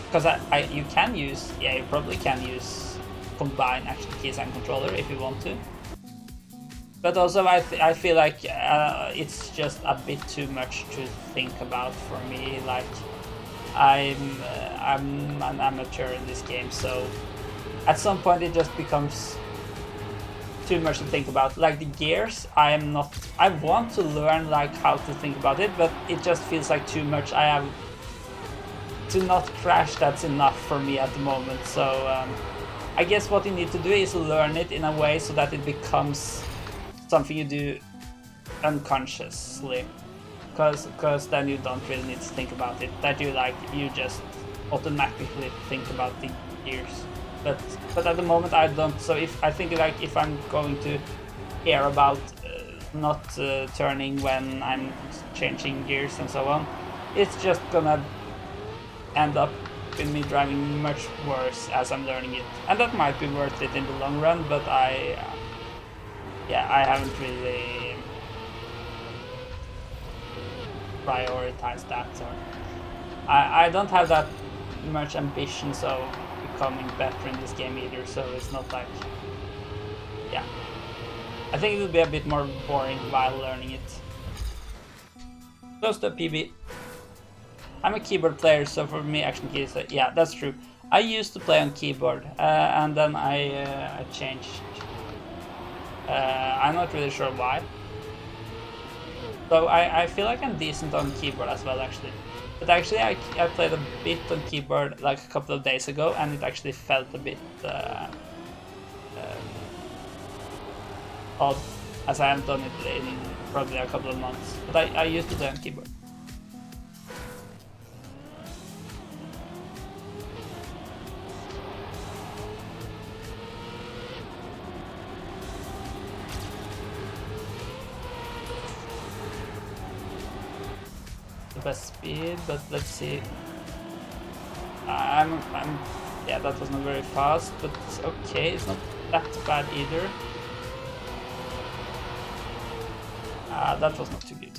because you can use, yeah, you probably can use combine action keys and controller if you want to. But also I feel like it's just a bit too much to think about for me. Like I'm an amateur in this game, so at some point it just becomes too much to think about. Like the gears, I want to learn like how to think about it, but it just feels like too much. I have to not crash, that's enough for me at the moment. So I guess what you need to do is learn it in a way so that it becomes something you do unconsciously, because then you don't really need to think about it. That you just automatically think about the gears. But at the moment I don't. So if I think like if I'm going to care about not turning when I'm changing gears and so on, it's just gonna end up with me driving much worse as I'm learning it, and that might be worth it in the long run. But yeah, I haven't really prioritized that. So I don't have that much ambitions of becoming better in this game either. So it's not like, yeah. I think it will be a bit more boring while learning it. Close to a PB. I'm a keyboard player, so for me action keys, yeah, that's true. I used to play on keyboard, and then I changed. I'm not really sure why. So I feel like I'm decent on keyboard as well, actually. But actually, I played a bit on keyboard like a couple of days ago, and it actually felt a bit odd, as I haven't done it in probably a couple of months. But I used to play on keyboard. Best speed, but let's see. Yeah, that was not very fast, but it's okay. It's not that bad either. That was not too good.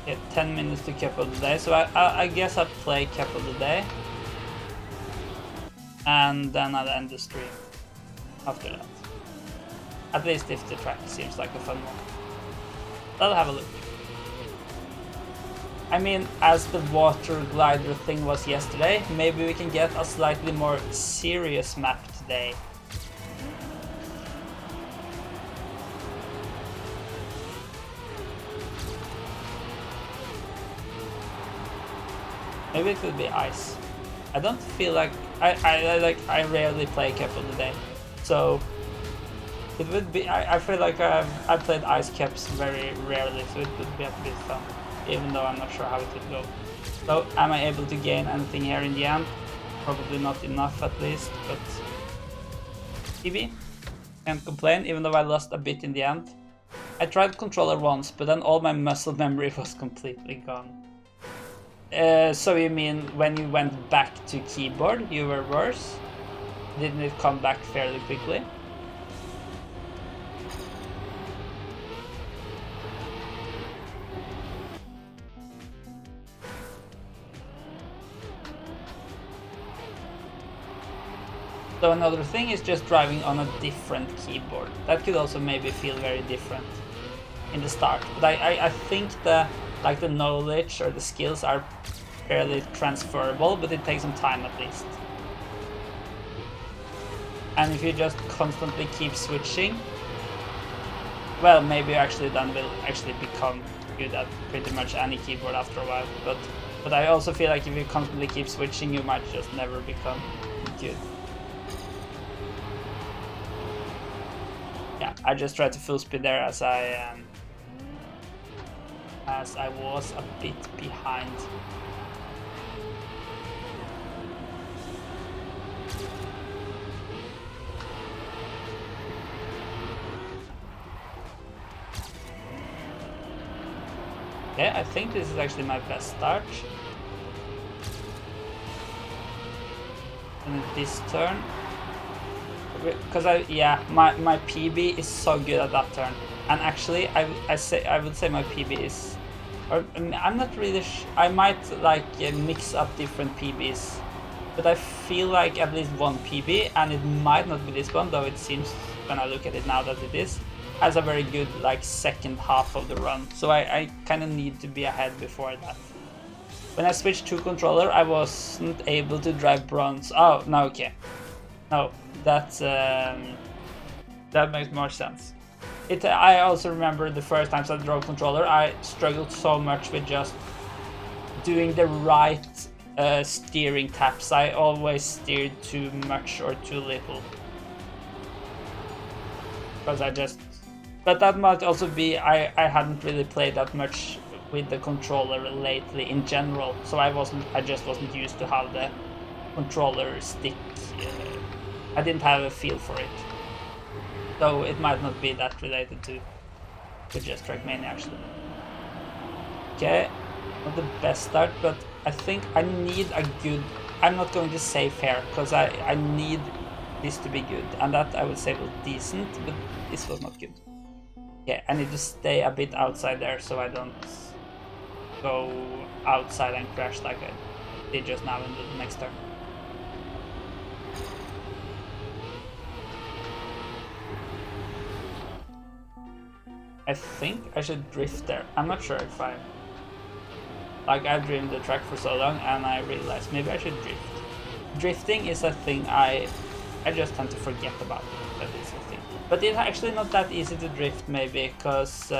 Yeah, 10 minutes to cap of the day, so I guess I'll play cap of the day, and then I'll end the stream after that. At least if the track seems like a fun one. I'll have a look. I mean, as the water glider thing was yesterday, maybe we can get a slightly more serious map today. Maybe it could be ice. I don't feel like I rarely play cap of the day, so it would be. I feel like I played ice caps very rarely, so it would be a bit fun, even though I'm not sure how it would go. So am I able to gain anything here in the end? Probably not enough, at least, but PB, can't complain, even though I lost a bit in the end. I tried controller once, but then all my muscle memory was completely gone. So you mean when you went back to keyboard, you were worse? Didn't it come back fairly quickly? So another thing is just driving on a different keyboard. That could also maybe feel very different in the start. But I think the knowledge or the skills are fairly transferable, but it takes some time at least. And if you just constantly keep switching, well, maybe you actually then will actually become good at pretty much any keyboard after a while. But I also feel like if you constantly keep switching, you might just never become good. Yeah, I just tried to full speed there as I was a bit behind. Yeah, I think this is actually my best start. And this turn, because my PB is so good at that turn, and actually I would say my PB is, or I'm not really I might like mix up different PBs, but I feel like at least one PB, and it might not be this one, though it seems when I look at it now that it is, has a very good like second half of the run, so I kind of need to be ahead before that. When I switched to controller, I wasn't able to drive bronze. Oh, no, okay. No, that's that makes more sense. I also remember the first times I drove controller, I struggled so much with just doing the right steering taps. I always steered too much or too little. Because I just... But that might also be I hadn't really played that much with the controller lately in general, so I just wasn't used to how the controller stick. I didn't have a feel for it. So it might not be that related to just TrackMania actually. Okay, not the best start, but I think I need a good... I'm not going to save here, because I need this to be good, and that I would say was decent, but this was not good. Okay, I need to stay a bit outside there so I don't go outside and crash like I did just now in the next turn. I think I should drift there. I'm not sure if I... Like, I've driven the track for so long and I realized maybe I should drift. Drifting is a thing I just tend to forget about. That is a thing. But it's actually not that easy to drift, maybe, because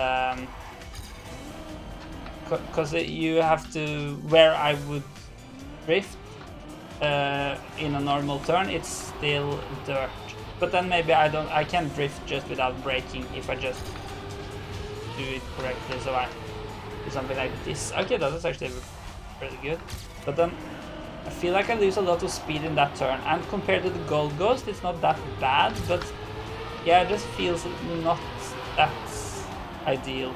you have to... Where I would drift in a normal turn, it's still dirt. But then maybe I can drift just without braking if I just do it correctly. So I do something like this. Okay, that was actually pretty good. But then I feel like I lose a lot of speed in that turn, and compared to the Gold Ghost, it's not that bad, but yeah, it just feels not that ideal.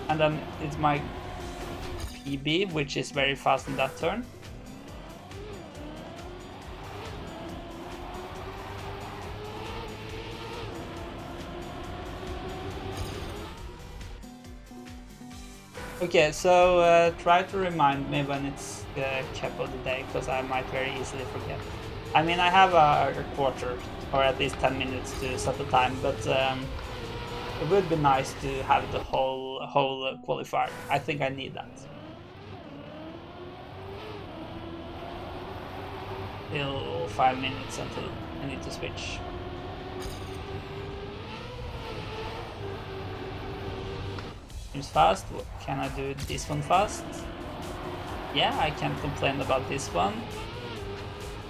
And then it's my PB, which is very fast in that turn. Okay, so try to remind me when it's the cap of the day, because I might very easily forget. I mean, I have a quarter, or at least 10 minutes to set the time, but it would be nice to have the whole qualifier. I think I need that. Still 5 minutes until I need to switch. Seems fast. Can I do this one fast? Yeah, I can't complain about this one.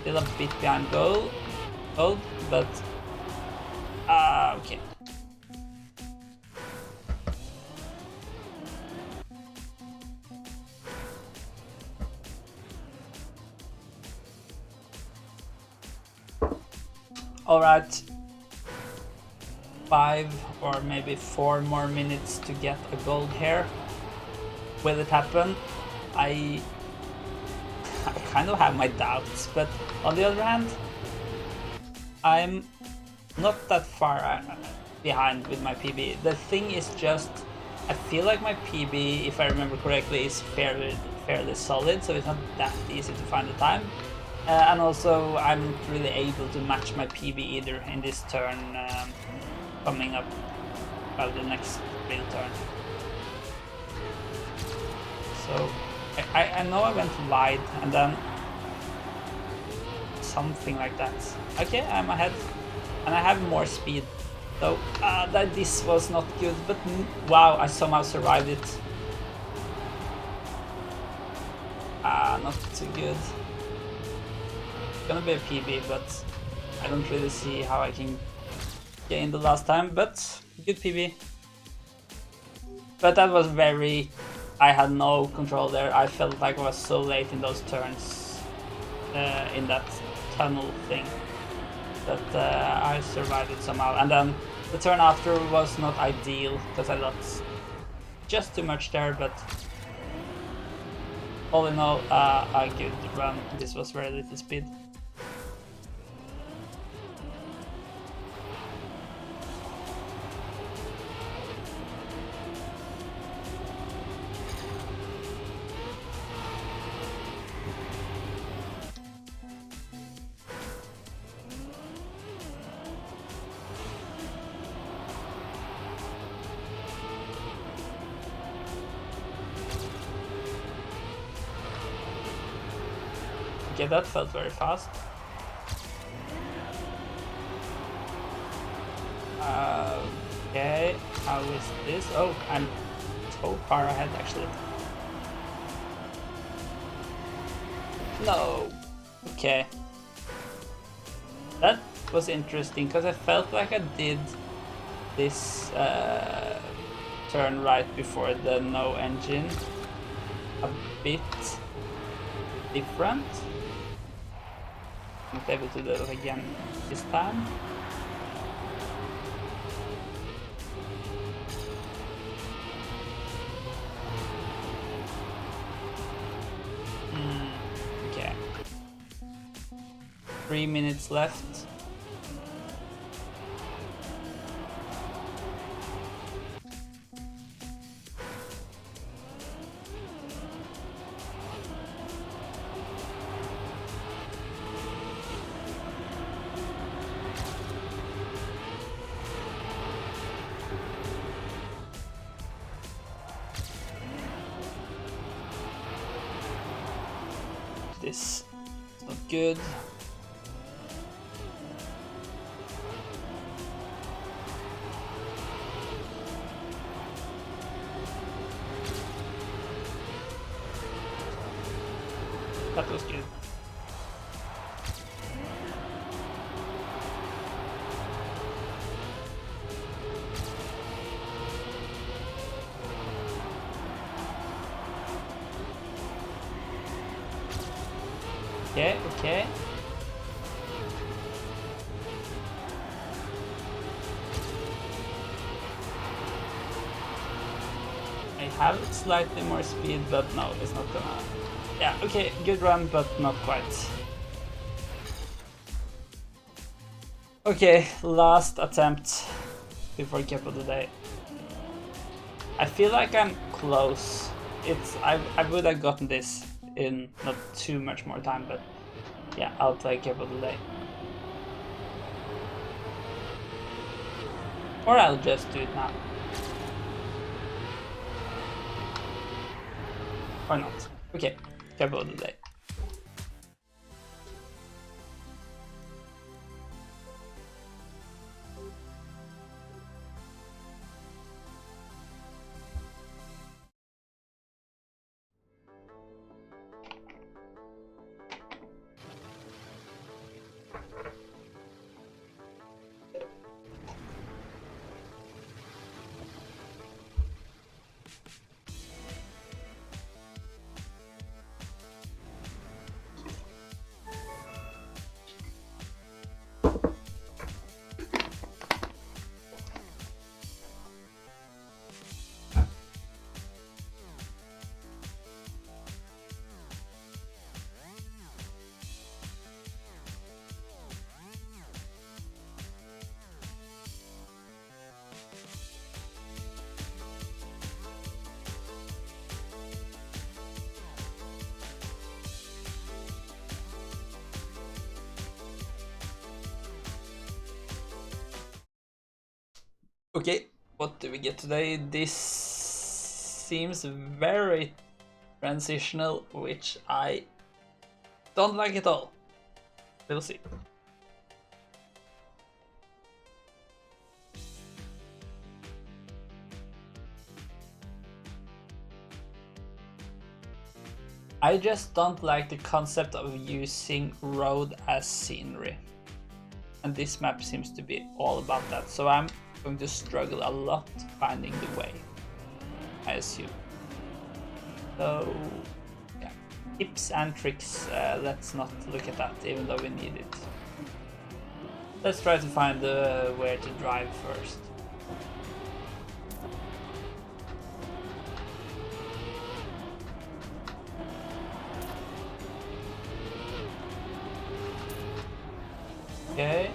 Still a bit behind gold, but okay. All right. 5 or maybe 4 more minutes to get a gold here. Will it happen? I kind of have my doubts, but on the other hand, I'm not that far behind with my PB. The thing is just, I feel like my PB, if I remember correctly, is fairly solid, so it's not that easy to find the time. And also, I'm not really able to match my PB either in this turn coming up, well, the next real turn. So I know I went wide and then something like that. Okay, I'm ahead and I have more speed. So that this was not good, but wow, I somehow survived it. Not too good. It's gonna be a PB, but I don't really see how I can get in the last time, but good PB. But that was very... I had no control there. I felt like I was so late in those turns, in that tunnel thing, that I survived it somehow. And then the turn after was not ideal, because I lost just too much there, but all in all, a good run. This was very little speed. Okay, that felt very fast. Okay, how is this? Oh, I'm so far ahead actually. No. Okay. That was interesting because I felt like I did this turn right before the no engine a bit different. Not able to do it again this time. Okay. 3 minutes left. This is not good. That was good. Okay, okay. I have slightly more speed, but no, it's not gonna... Yeah, okay, good run, but not quite. Okay, last attempt before cap of the day. I feel like I'm close. I would have gotten this in not too much more time, but yeah, I'll play cap of the day. Or I'll just do it now. Or not. Okay, cap of the day. Okay, what do we get today? This seems very transitional, which I don't like at all. We'll see. I just don't like the concept of using road as scenery. And this map seems to be all about that, so I'm going to struggle a lot finding the way, I assume. So, yeah. Tips and tricks, let's not look at that, even though we need it. Let's try to find where to drive first. Okay.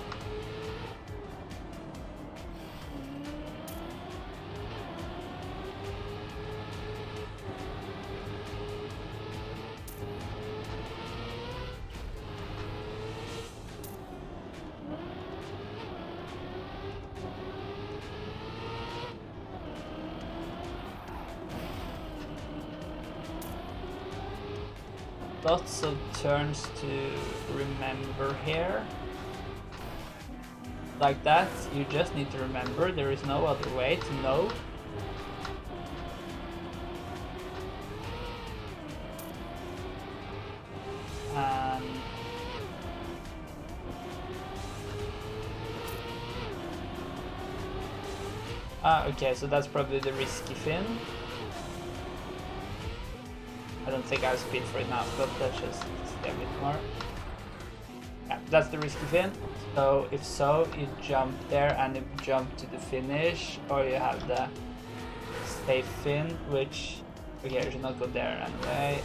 Lots of turns to remember here. Like that, you just need to remember there is no other way to know. Ah, okay, so that's probably the risky fin. I don't think I have speed for it now, but let's just stay a bit more. Yeah, that's the risky fin. So if so, you jump there and you jump to the finish, or you have the safe fin, which, okay, you should not go there anyway.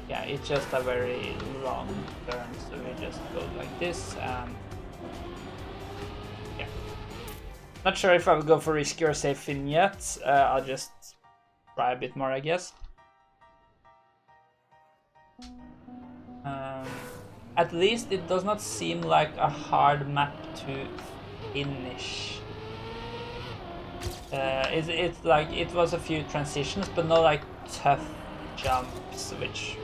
Yeah, it's just a very long turn, so we just go like this and yeah. Not sure if I will go for risky or safe fin yet. I'll just try a bit more, I guess. At least it does not seem like a hard map to finish. It's like it was a few transitions, but no like tough jumps, which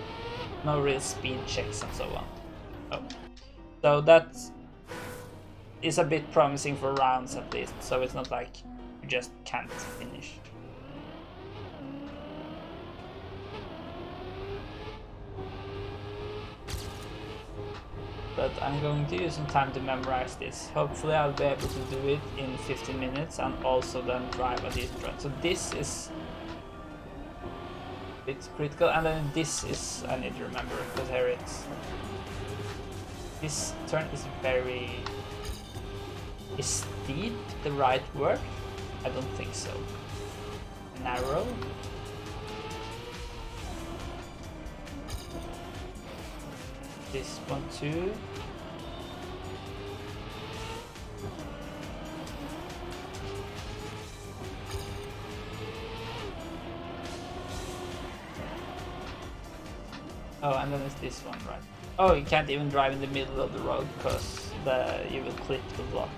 no real speed checks and so on. Oh. So that is a bit promising for rounds at least. So it's not like you just can't finish. But I'm going to use some time to memorize this. Hopefully I'll be able to do it in 15 minutes and also then drive a decent run. So this is a bit critical, and then this is, I need to remember, because here it's, this turn is very, is steep the right word? I don't think so. Narrow? This one too. Oh, and then it's this one, right? Oh, you can't even drive in the middle of the road because you will clip the block.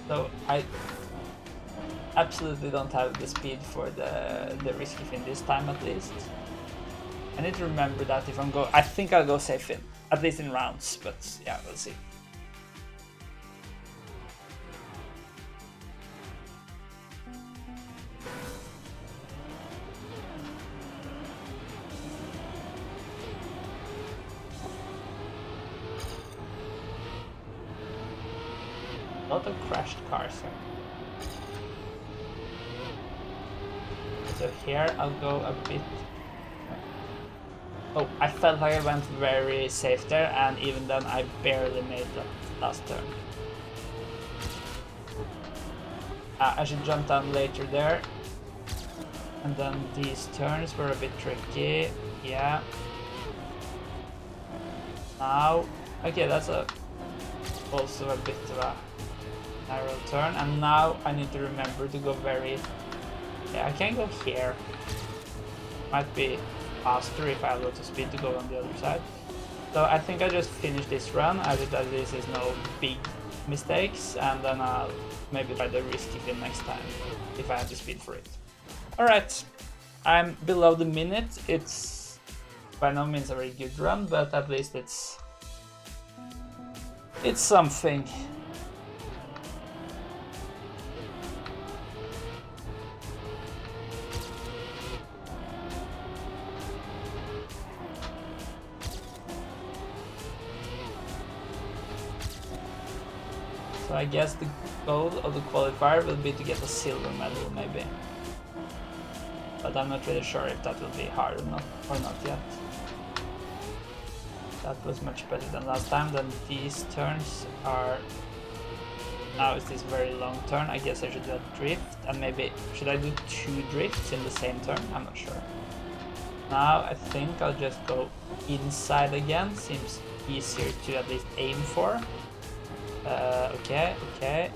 So I absolutely don't have the speed for the risky fin this time, at least. I need to remember that if I'm I think I'll go safe fin, at least in rounds, but yeah, we'll see. A lot of crashed cars here. So here I'll go a bit. Oh, I felt like I went very safe there, and even then I barely made that last turn. I should jump down later there. And then these turns were a bit tricky. Yeah. Now, okay, that's also a bit of a narrow turn, and now I need to remember to go very. Yeah, I can go here. Might be faster if I have a lot of speed to go on the other side. So I think I just finish this run. I think that this is no big mistakes, and then I'll maybe try the risky fin next time if I have the speed for it. Alright, I'm below the minute. It's by no means a very good run, but at least it's something. So I guess the goal of the qualifier will be to get a silver medal, maybe. But I'm not really sure if that will be hard or not yet. That was much better than last time. Then these turns are. Now it's this very long turn. I guess I should do a drift, and maybe should I do 2 drifts in the same turn? I'm not sure. Now I think I'll just go inside again. Seems easier to at least aim for. Okay.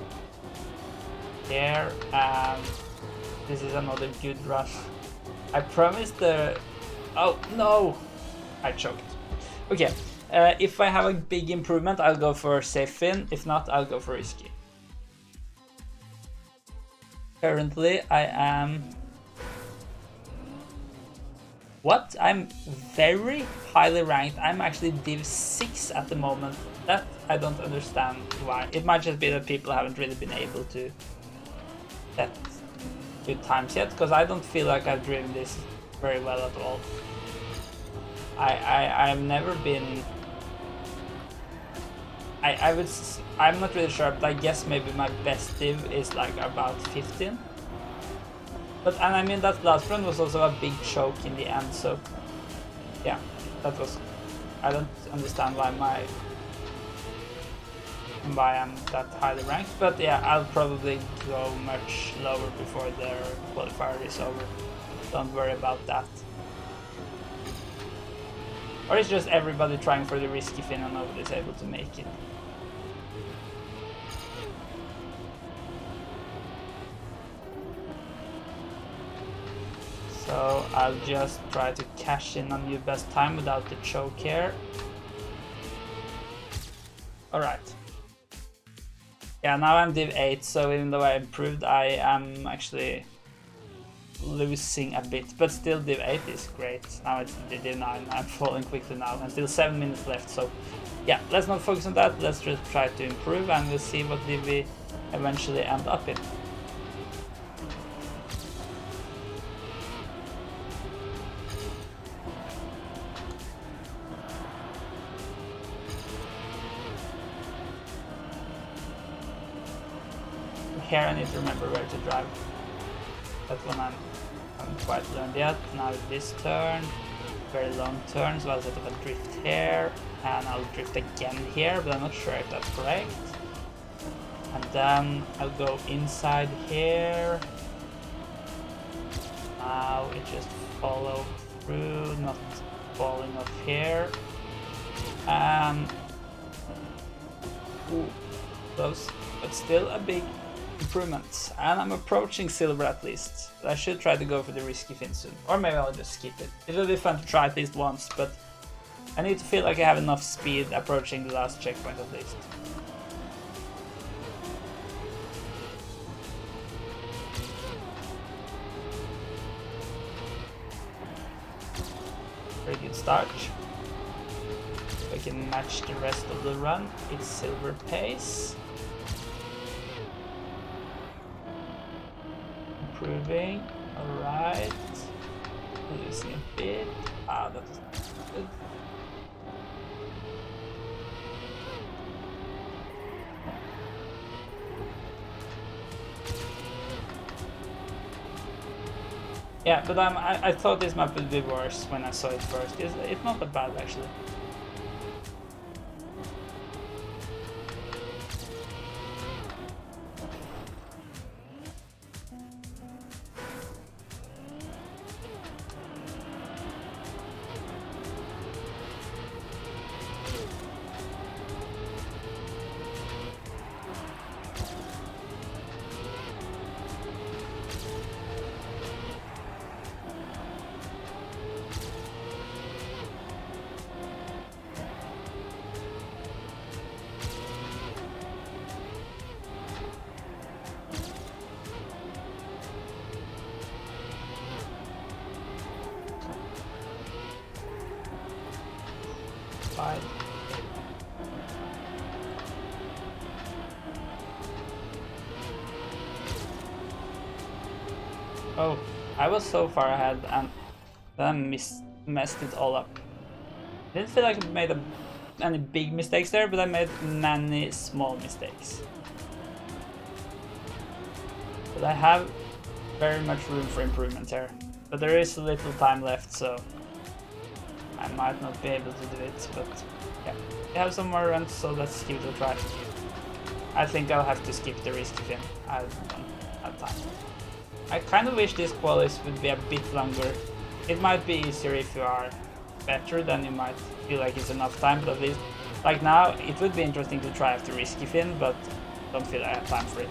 There, and this is another good run. I promised the. Oh no! I choked. Okay, if I have a big improvement, I'll go for safe fin. If not, I'll go for risky. Currently, I am. What? I'm very highly ranked. I'm actually Div 6 at the moment. That I don't understand why. It might just be that people haven't really been able to set good times yet, because I don't feel like I've driven this very well at all. I've never been. I'm not really sure, but I guess maybe my best div is like about 15. But and I mean that last run was also a big choke in the end, so yeah, that was. I don't understand why I'm that highly ranked, but yeah, I'll probably go much lower before their qualifier is over. Don't worry about that. Or it's just everybody trying for the risky fin and nobody's able to make it. So I'll just try to cash in on new best time without the choke here. Alright. Yeah, now I'm div 8, so even though I improved, I am actually losing a bit, but still div 8 is great. Now it's div 9, I'm falling quickly now, and still 7 minutes left, so yeah, let's not focus on that, let's just try to improve and we'll see what div we eventually end up in. Here I need to remember where to drive. That one I haven't quite learned yet. Now this turn, very long turn, so I'll set up a drift here, and I'll drift again here, but I'm not sure if that's correct. And then I'll go inside here. Now it just follow through, not falling off here. Ooh, close, but still a big improvement, and I'm approaching silver at least. I should try to go for the risky fin soon, or maybe I'll just skip it. It will be fun to try at least once, but I need to feel like I have enough speed approaching the last checkpoint at least. Very good start. If I can match the rest of the run, it's silver pace. Improving, alright. Losing a bit. Ah, that's good. Yeah, but I thought this map would be worse when I saw it first. It's not that bad actually. Bye. Oh, I was so far ahead and then messed it all up. Didn't feel like I made any big mistakes there, but I made many small mistakes. But I have very much room for improvement here. But there is a little time left, so I might not be able to do it, but yeah. We have some more runs, so let's give it a try. I think I'll have to skip the risky fin. I don't have time. I kind of wish this qualis would be a bit longer. It might be easier if you are better, then you might feel like it's enough time, but at least like now it would be interesting to try after risky fin, but don't feel I have time for it.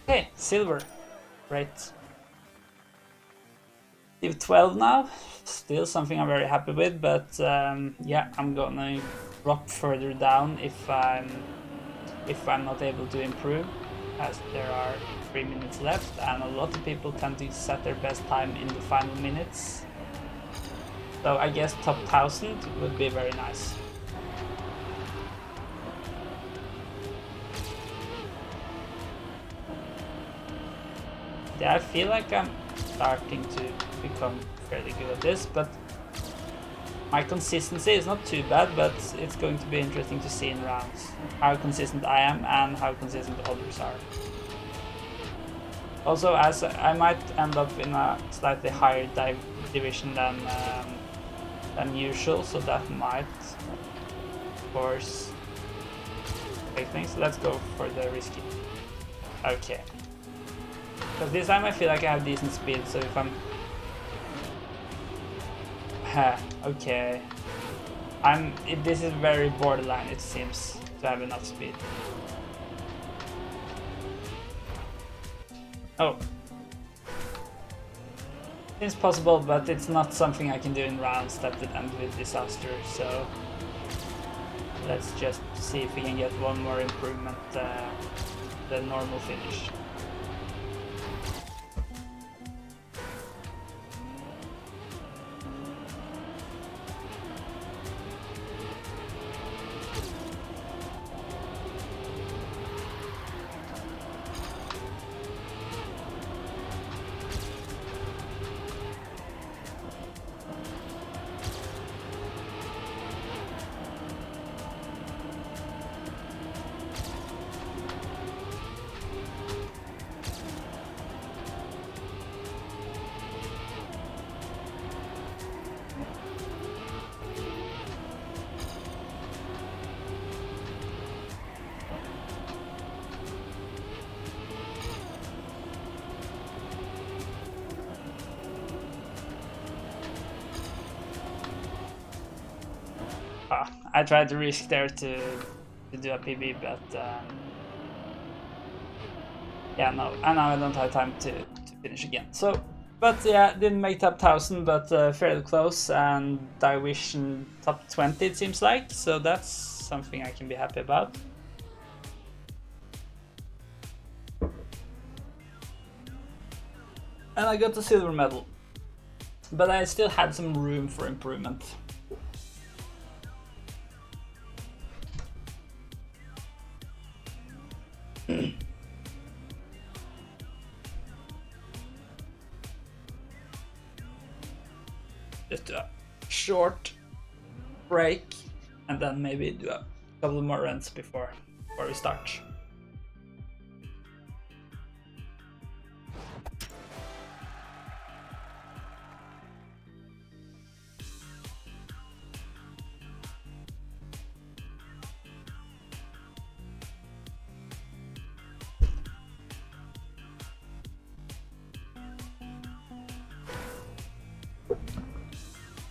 Okay, silver. Great. Div 12 now, still something I'm very happy with, but yeah, I'm gonna drop further down if I'm not able to improve, as there are 3 minutes left, and a lot of people tend to set their best time in the final minutes. So I guess top 1000 would be very nice. Yeah, I feel like I'm starting to become fairly good at this, but my consistency is not too bad, but it's going to be interesting to see in rounds how consistent I am and how consistent others are. Also, as I might end up in a slightly higher division than usual, so that might, of course, make things. Let's go for the risky. Okay. Because this time I feel like I have decent speed, so if I'm... okay. This is very borderline, it seems, to have enough speed. Oh. It's possible, but it's not something I can do in rounds that would end with disaster, so... let's just see if we can get one more improvement, the normal finish. I tried to risk there to do a PB, but yeah, no, and now I don't have time to finish again. So, but yeah, didn't make top 1000, but fairly close, and division top 20 it seems like, so that's something I can be happy about. And I got the silver medal, but I still had some room for improvement. Just do a short break and then maybe do a couple more runs before we start.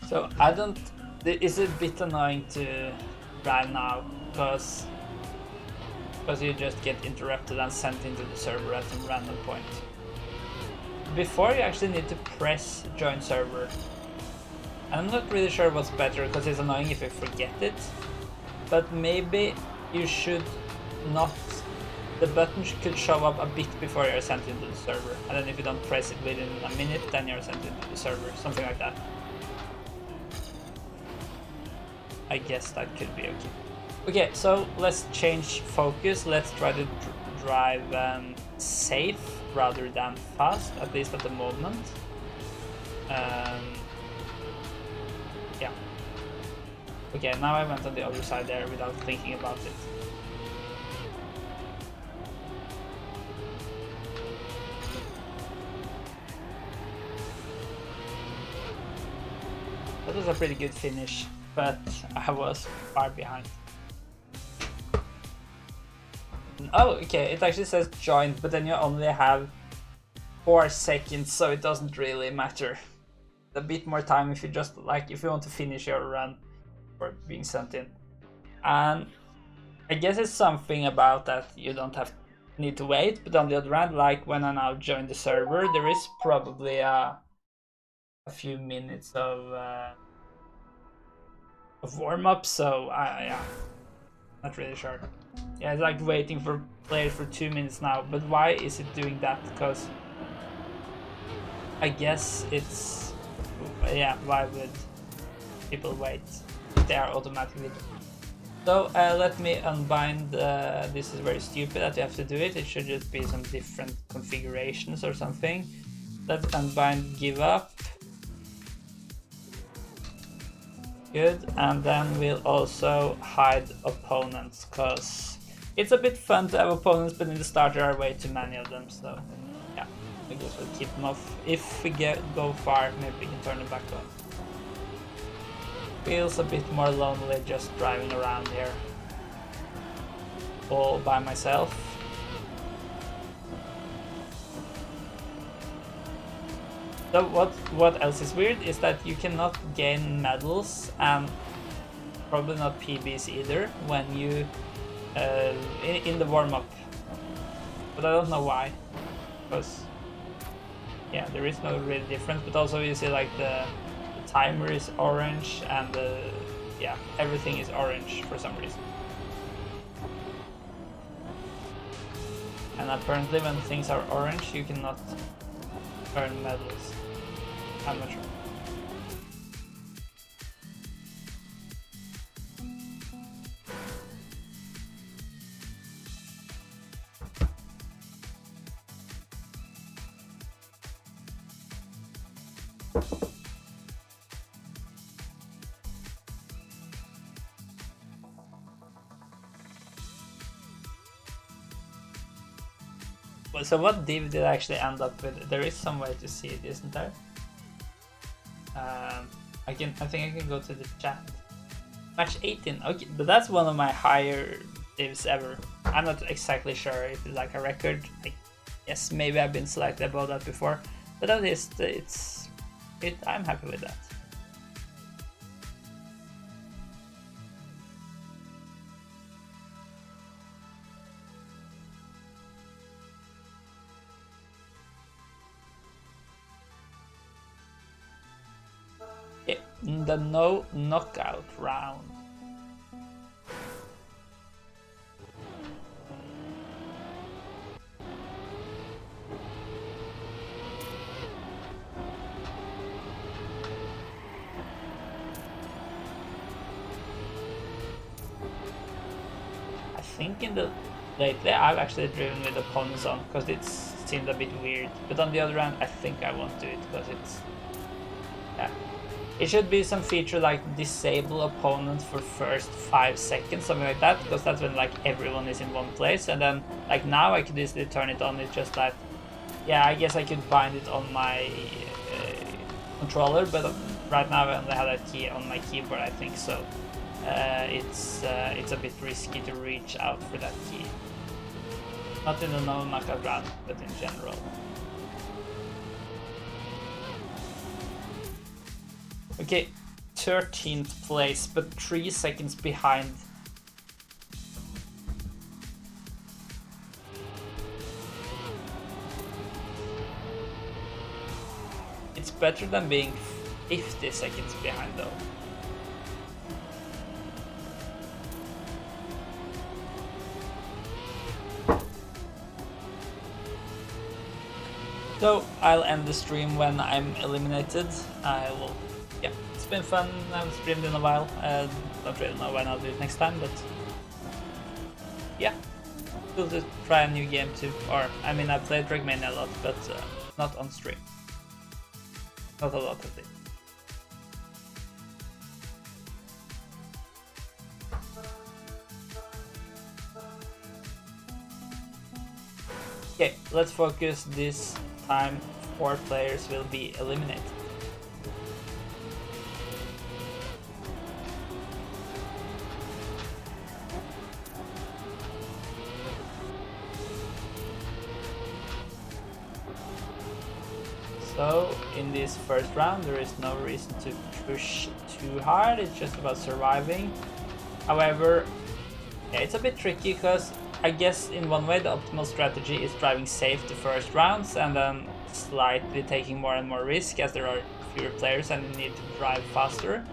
So I don't. It's a bit annoying to drive now because you just get interrupted and sent into the server at some random point. Before you actually need to press join server. And I'm not really sure what's better because it's annoying if you forget it. But maybe you should not. The button could show up a bit before you're sent into the server, and then if you don't press it within a minute, then you're sent into the server, something like that. I guess that could be okay. Okay, so let's change focus. Let's try to drive safe rather than fast, at least at the moment. Yeah. Okay, now I went on the other side there without thinking about it. That was a pretty good finish, but I was far behind. Oh, okay, it actually says joined, but then you only have 4 seconds, so it doesn't really matter. A bit more time if you just, like, if you want to finish your run or being sent in. And I guess it's something about that you don't need to wait, but on the other hand, like when I now join the server, there is probably a a few minutes of warm up. So yeah, not really sure. Yeah, it's like waiting for players for 2 minutes now. But why is it doing that? Because I guess it's, yeah. Why would people wait? They are automatically. So let me unbind. This is very stupid that you have to do it. It should just be some different configurations or something. Let's unbind give up. Good, and then we'll also hide opponents, because it's a bit fun to have opponents, but in the start there are way too many of them, so yeah, I guess we'll keep them off. If we go far, maybe we can turn them back on. Feels a bit more lonely just driving around here all by myself. So what else is weird is that you cannot gain medals and probably not PBs either when you in the warm-up, but I don't know why, because yeah, there is no real difference. But also you see like the timer is orange and yeah, everything is orange for some reason. And apparently when things are orange you cannot earn medals. I'm not sure. So what div did I actually end up with? There is some way to see it, isn't there? I think I can go to the chat. Match 18. Okay, but that's one of my higher divs ever. I'm not exactly sure if it's like a record. Yes, maybe I've been selected above that before, but at least I'm happy with that. In the no knockout round. I think lately I've actually driven with opponents on because it seemed a bit weird, but on the other hand I think I won't do it because it's, yeah. It should be some feature like disable opponents for first 5 seconds, something like that, because that's when like everyone is in one place, and then like now I could easily turn it on. It's just that, yeah, I guess I could bind it on my controller, but right now I only have that key on my keyboard, I think, so it's a bit risky to reach out for that key. Not in the no knockout round, but in general. Okay, 13th place, but 3 seconds behind. It's better than being 50 seconds behind though. So I'll end the stream when I'm eliminated. I will. Yeah, it's been fun. I haven't streamed in a while. Don't really know when I'll do it next time, but yeah, we'll just try a new game too. Or I mean, I played TrackMania a lot, but not on stream. Not a lot of it. Okay, let's focus. This time 4 players will be eliminated. So in this first round there is no reason to push too hard, it's just about surviving. However, yeah, it's a bit tricky because I guess in one way the optimal strategy is driving safe the first rounds and then slightly taking more and more risk as there are fewer players and you need to drive faster.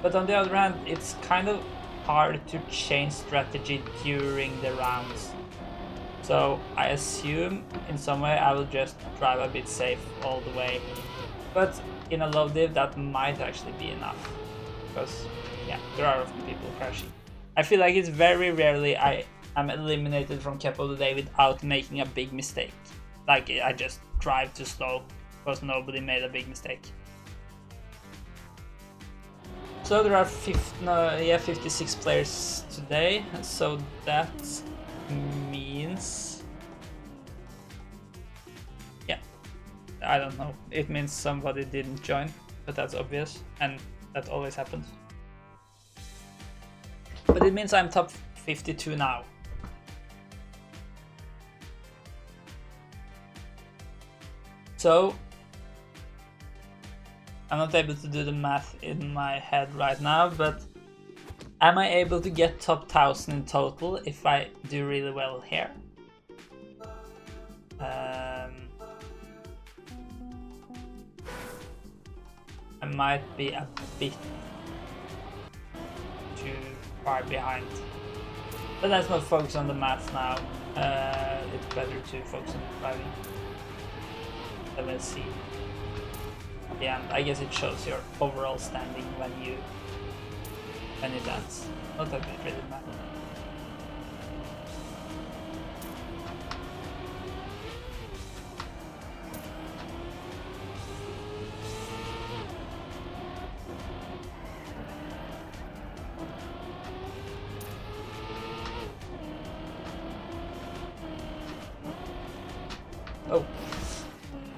But on the other hand, it's kind of hard to change strategy during the rounds. So I assume in some way I will just drive a bit safe all the way. But in a low div that might actually be enough. Because yeah, there are often people crashing. I feel like it's very rarely I am eliminated from Cap of the Day without making a big mistake. Like I just drive too slow because nobody made a big mistake. So there are 56 players today, so that means, yeah, I don't know, it means somebody didn't join, but that's obvious, and that always happens. But it means I'm top 52 now. So I'm not able to do the math in my head right now, but am I able to get top 1000 in total if I do really well here? I might be a bit too far behind. But let's not focus on the math now. It's better to focus on driving. So let's see. Yeah, I guess it shows your overall standing when you dance. Not that it really matters. Oh.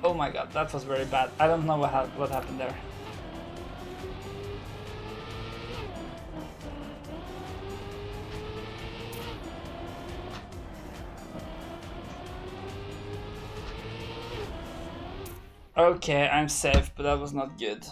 Oh my god, that was very bad. I don't know what happened there. Okay, I'm safe, but that was not good.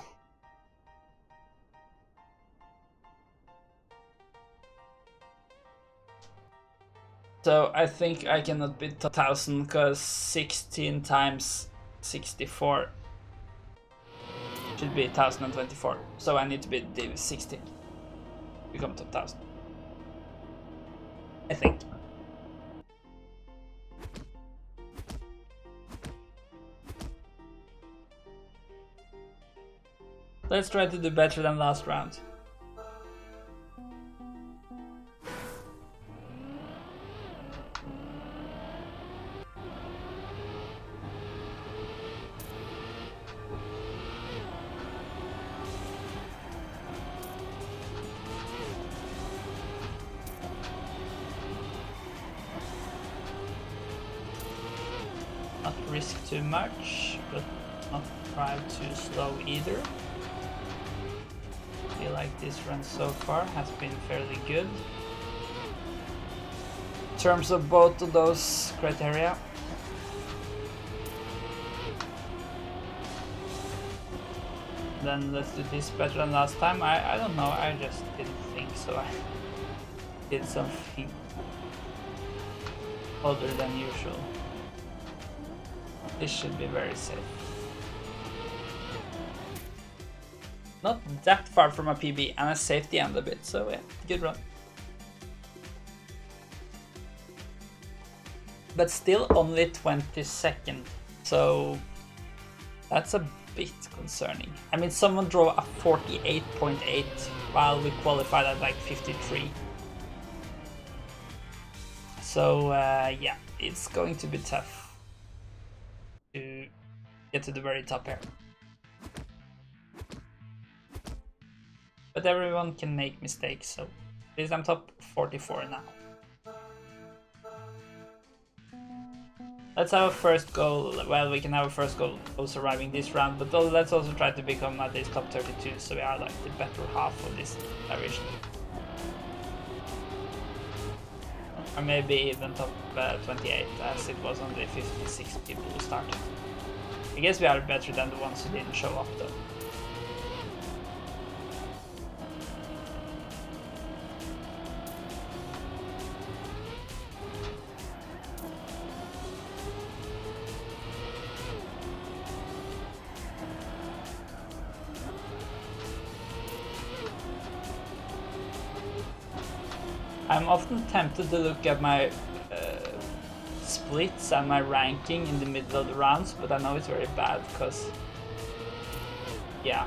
So I think I cannot beat 1000 because 16 times 64 should be 1024. So I need to beat div 16. Become top 1000. I think. Let's try to do better than last round. Not risk too much, but not drive too slow either. I feel like this run so far has been fairly good in terms of both of those criteria. Then let's do this better than last time. I don't know, I just didn't think so. I did something other than usual. This should be very safe. Not that far from a PB, and I saved the end a bit, so yeah, good run. But still only 22nd, so that's a bit concerning. I mean, someone drove a 48.8 while we qualified at like 53. So yeah, it's going to be tough to get to the very top here. But everyone can make mistakes, so at least I'm top 44 now. Let's have a first goal. Well, we can have a first goal also arriving this round, but let's also try to become at least top 32, so we are like the better half of this division. Or maybe even top 28, as it was only 56 people who started. I guess we are better than the ones who didn't show up though. I'm often tempted to look at my splits and my ranking in the middle of the rounds, but I know it's very bad because, yeah.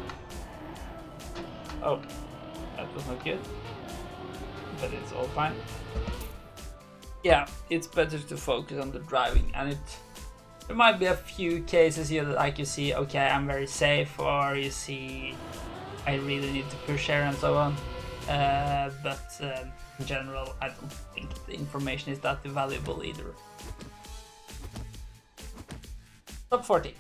Oh, that was not good, but it's all fine. Yeah, it's better to focus on the driving, and there might be a few cases here that like you see, okay, I'm very safe, or you see, I really need to push here and so on. But in general, I don't think the information is that valuable either. Top 40.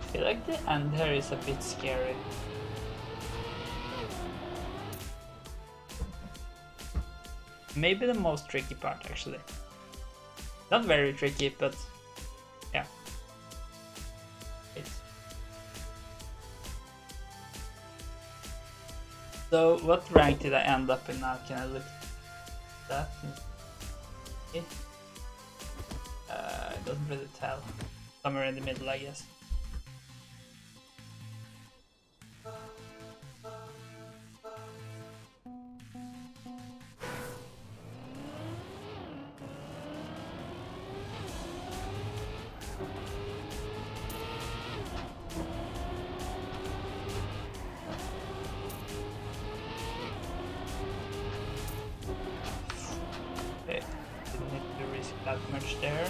I feel like the end here is a bit scary. Maybe the most tricky part, actually. Not very tricky, but yeah. So what rank did I end up in now? Can I look at that? It doesn't really tell. Somewhere in the middle, I guess. Okay, didn't need to risk that much there.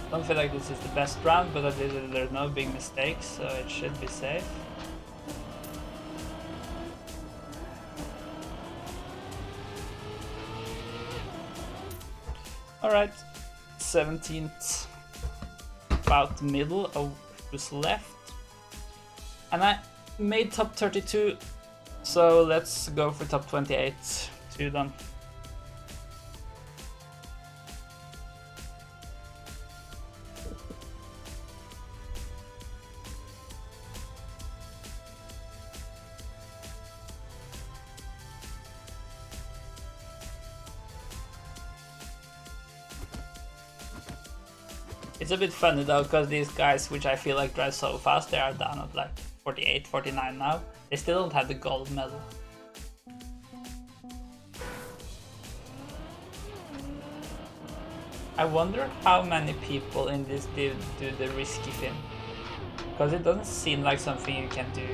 Don't feel like this is the best round, but at least there's no big mistakes, so it should be safe. Alright, 17th, about the middle of who's left. And I made top 32, so let's go for top 28 to them. It's a bit funny though, because these guys, which I feel like drive so fast, they are down at like 48, 49 now. They still don't have the gold medal. I wonder how many people in this do the risky fin, because it doesn't seem like something you can do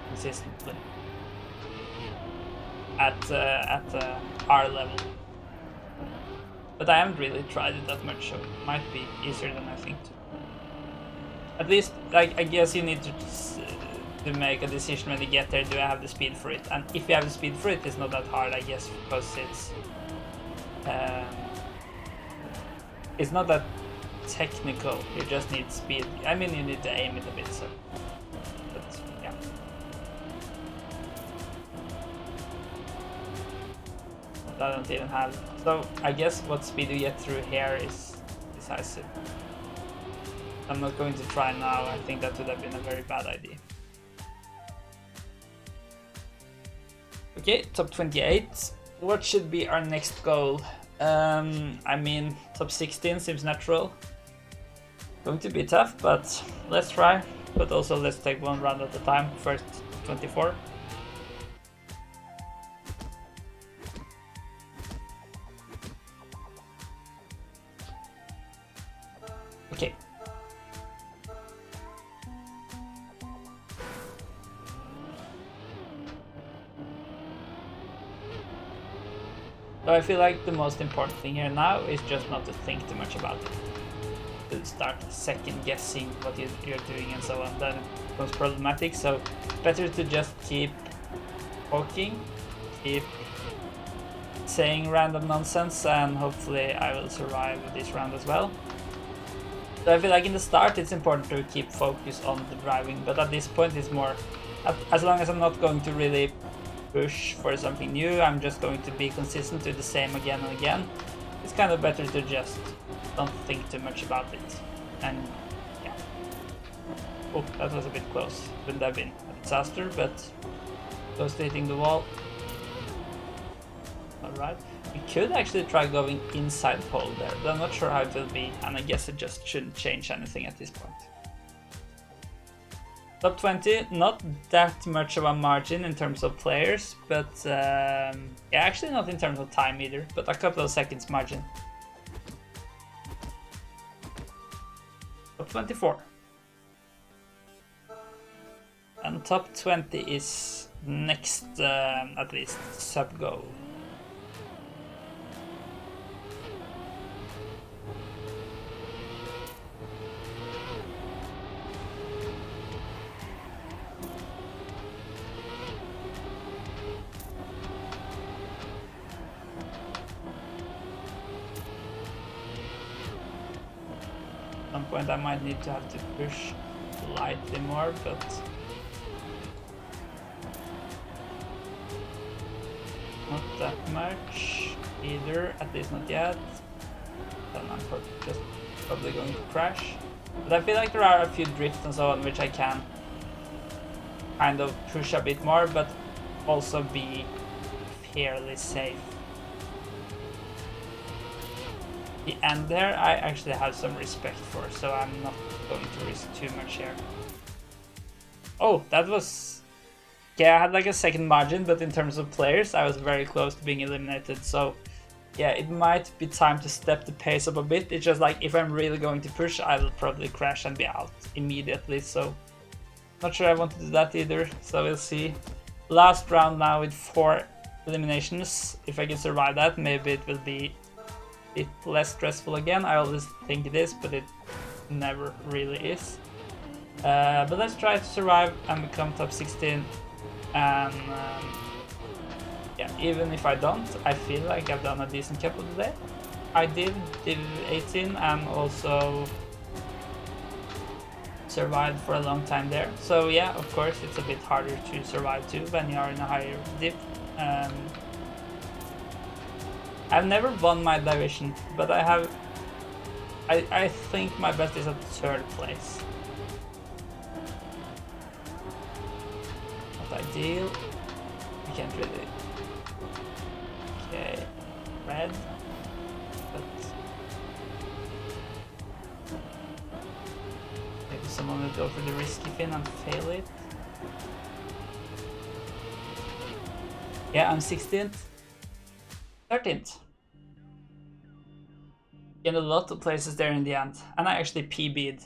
consistently at our level. But I haven't really tried it that much, so it might be easier than I think to. At least, like, I guess you need to make a decision when you get there, do I have the speed for it? And if you have the speed for it, it's not that hard, I guess, because it's not that technical, you just need speed. I mean, you need to aim it a bit, so. But, yeah. I don't even have it. So I guess what speed you get through here is decisive. I'm not going to try now, I think that would have been a very bad idea. Okay, top 28. What should be our next goal? I mean, top 16 seems natural. Going to be tough, but let's try. But also let's take one round at a time. First, 24. Okay. So I feel like the most important thing here now is just not to think too much about it. To start second guessing what you're doing and so on. Then it becomes problematic. So better to just keep talking, keep saying random nonsense, and hopefully I will survive this round as well. So I feel like in the start it's important to keep focus on the driving, but at this point it's more, as long as I'm not going to really push for something new, I'm just going to be consistent with the same again and again. It's kind of better to just don't think too much about it. And yeah. Oh, that was a bit close. Wouldn't have been a disaster, but close to hitting the wall. Alright. We could actually try going inside pole there, but I'm not sure how it will be, and I guess it just shouldn't change anything at this point. Top 20, not that much of a margin in terms of players, but yeah, actually not in terms of time either, but a couple of seconds margin. Top 24. And top 20 is next, at least, sub goal. At some point I might need to have to push slightly more, but not that much either, at least not yet. Then I'm just probably going to crash. But I feel like there are a few drifts and so on which I can kind of push a bit more, but also be fairly safe. The end there I actually have some respect for, so I'm not going to risk too much here. Oh, that was... yeah, I had like a second margin, but in terms of players I was very close to being eliminated, so yeah, it might be time to step the pace up a bit. It's just like if I'm really going to push, I will probably crash and be out immediately, so not sure I want to do that either, so we'll see. Last round now with 4 eliminations. If I can survive that, maybe it will be a bit less stressful again. I always think it is, but it never really is. But let's try to survive and become top 16. And yeah, even if I don't, I feel like I've done a decent couple today. I did Div 18 and also survived for a long time there. So yeah, of course it's a bit harder to survive too when you are in a higher div. I've never won my division, but I think my best is at 3rd place. Not ideal. I can't really. Okay, red. But maybe someone will go for the risky fin and fail it. Yeah, I'm 16th. 13th. Gained a lot of places there in the end, and I actually PB'd.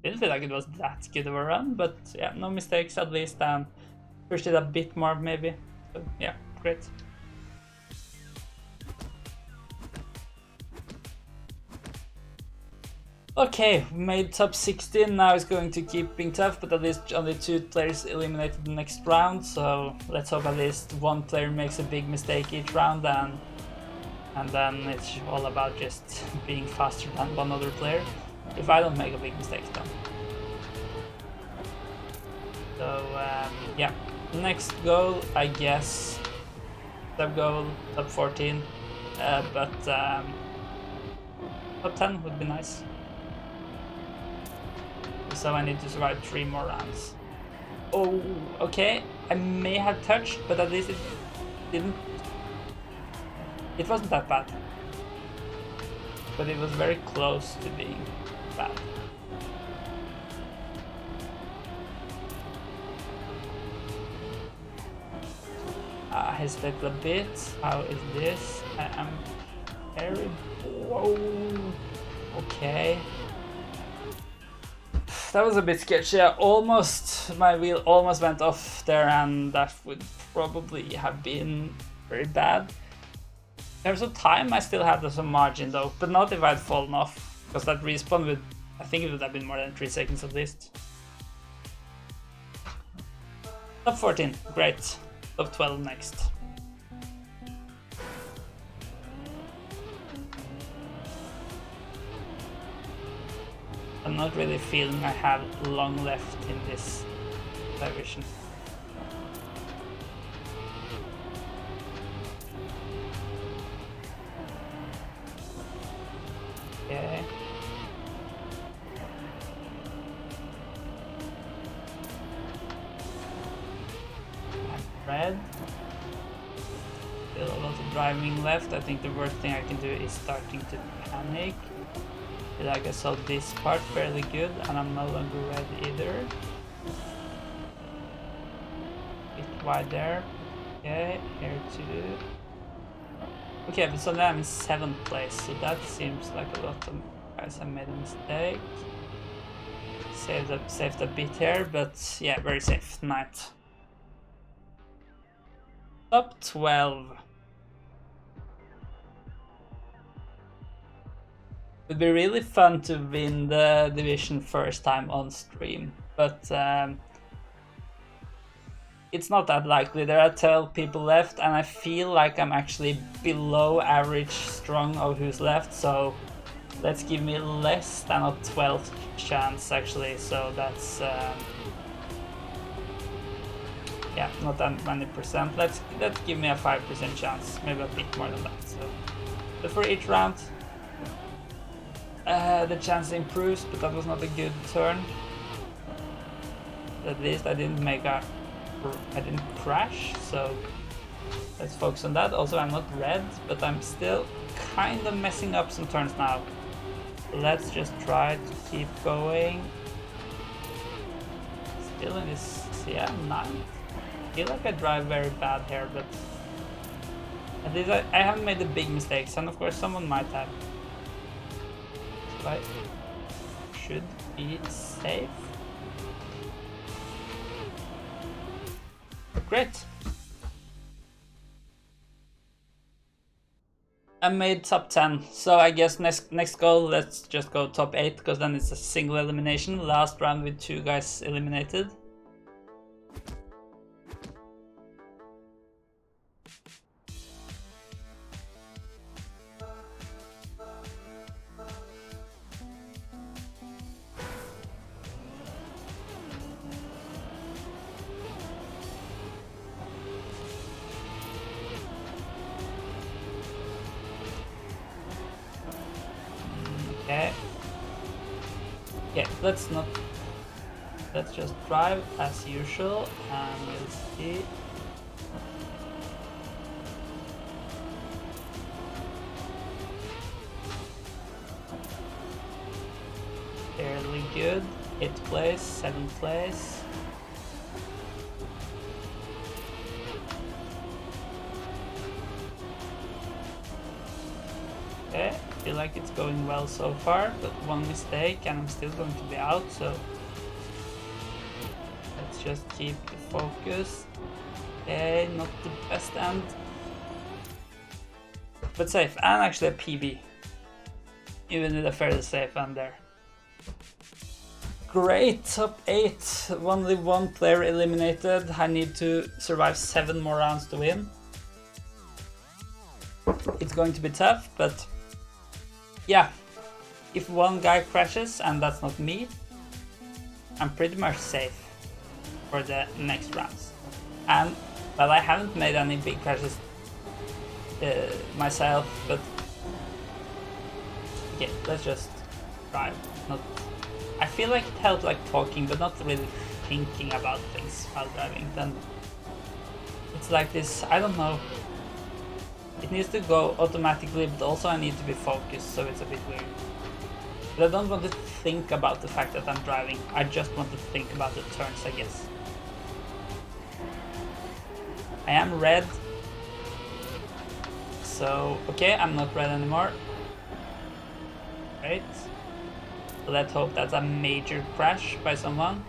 Didn't feel like it was that good of a run, but yeah, no mistakes at least, and pushed it a bit more maybe. So yeah, great. Okay, we made top 16, now it's going to keep being tough, but at least only 2 players eliminated the next round, so let's hope at least 1 player makes a big mistake each round, and then it's all about just being faster than one other player, if I don't make a big mistake then. So yeah, next goal, I guess, sub goal, top 14, but top 10 would be nice. So I need to survive 3 more rounds. Oh, okay. I may have touched, but at least it didn't. It wasn't that bad. But it was very close to being bad. I hesitated a bit. How is this? I am very... Whoa. Okay. That was a bit sketchy. My wheel almost went off there, and that would probably have been very bad. In terms of time, I still had some margin though, but not if I'd fallen off, because that respawn would, I think it would have been more than 3 seconds at least. Top 14, great. Top 12 next. I'm not really feeling I have long left in this division. Okay. Red. Still a lot of driving left. I think the worst thing I can do is starting to panic. Like I saw this part fairly good, and I'm no longer red either. Bit wide there. Okay, here too. Okay, but so now I'm in 7th place, so that seems like a lot of guys have made a mistake. Saved a bit here, but yeah, very safe. 9th. Top 12. It would be really fun to win the division first time on stream, but it's not that likely. There are 12 people left, and I feel like I'm actually below average strong of who's left, so let's give me less than a 12th chance actually, so that's yeah, not that many percent. Let's give me a 5% chance, maybe a bit more than that. So, but for each round, the chance improves, but that was not a good turn. At least I didn't crash, so let's focus on that. Also, I'm not red, but I'm still kind of messing up some turns now. Let's just try to keep going. Still in this, yeah, 9th. I feel like I drive very bad here, but at least I haven't made the big mistakes, and of course someone might have. So I should be safe. Great. I made top 10, so I guess next goal, let's just go top 8, because then it's a single elimination. Last round with 2 guys eliminated. Okay. Okay, let's just drive as usual, and we'll see. Fairly good. 8th place, 7th place. Okay, I feel like it's going well so far, but one mistake and I'm still going to be out, so let's just keep the focus. Okay, not the best end, but safe, and actually a PB, even with a fairly safe end there. Great, top 8, only 1 player eliminated. I need to survive 7 more rounds to win. It's going to be tough, but yeah, if one guy crashes and that's not me, I'm pretty much safe for the next rounds. And well, I haven't made any big crashes myself, but okay, let's just drive. I feel like it helps like talking, but not really thinking about things while driving. Then it's like this, I don't know. It needs to go automatically, but also I need to be focused, so it's a bit weird. But I don't want to think about the fact that I'm driving. I just want to think about the turns, I guess. I am red. So, okay, I'm not red anymore. Great. Let's hope that's a major crash by someone.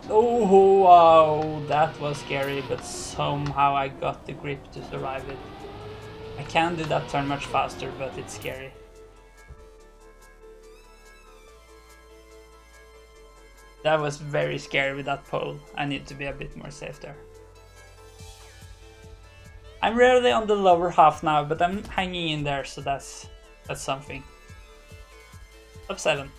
Oh, wow, that was scary, but somehow I got the grip to survive it. I can do that turn much faster, but it's scary. That was very scary with that pole. I need to be a bit more safe there. I'm rarely on the lower half now, but I'm hanging in there, so that's something. Top 7.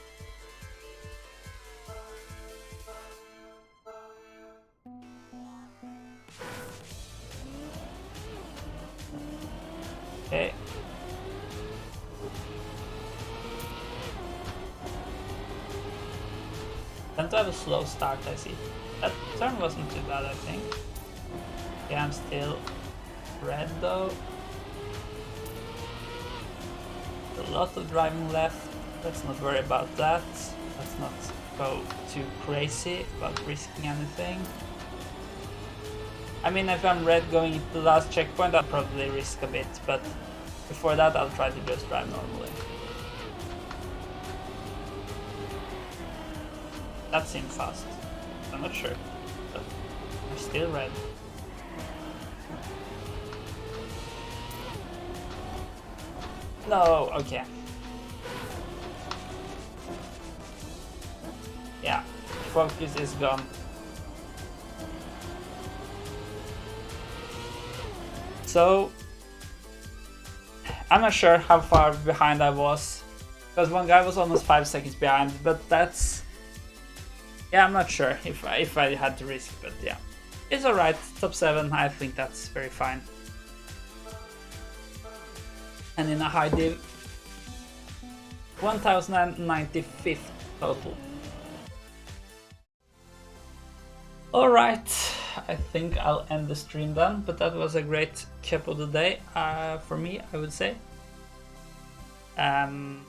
Okay. Tend to have a slow start, I see. That turn wasn't too bad, I think. Yeah, I'm still red though. A lot of driving left. Let's not worry about that. Let's not go too crazy about risking anything. I mean, if I'm red going into the last checkpoint, I'll probably risk a bit, but before that I'll try to just drive normally. That seemed fast. I'm not sure, but I'm still red. No, okay. Yeah, focus is gone. So, I'm not sure how far behind I was, because one guy was almost 5 seconds behind, but that's... Yeah, I'm not sure if I had to risk, but yeah. It's alright, top 7, I think that's very fine. And in a high div, 1095th total. Alright, I think I'll end the stream then, but that was a great cap of the day for me, I would say. Thank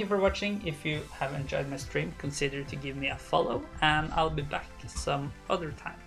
you for watching. If you have enjoyed my stream, consider to give me a follow, and I'll be back some other time.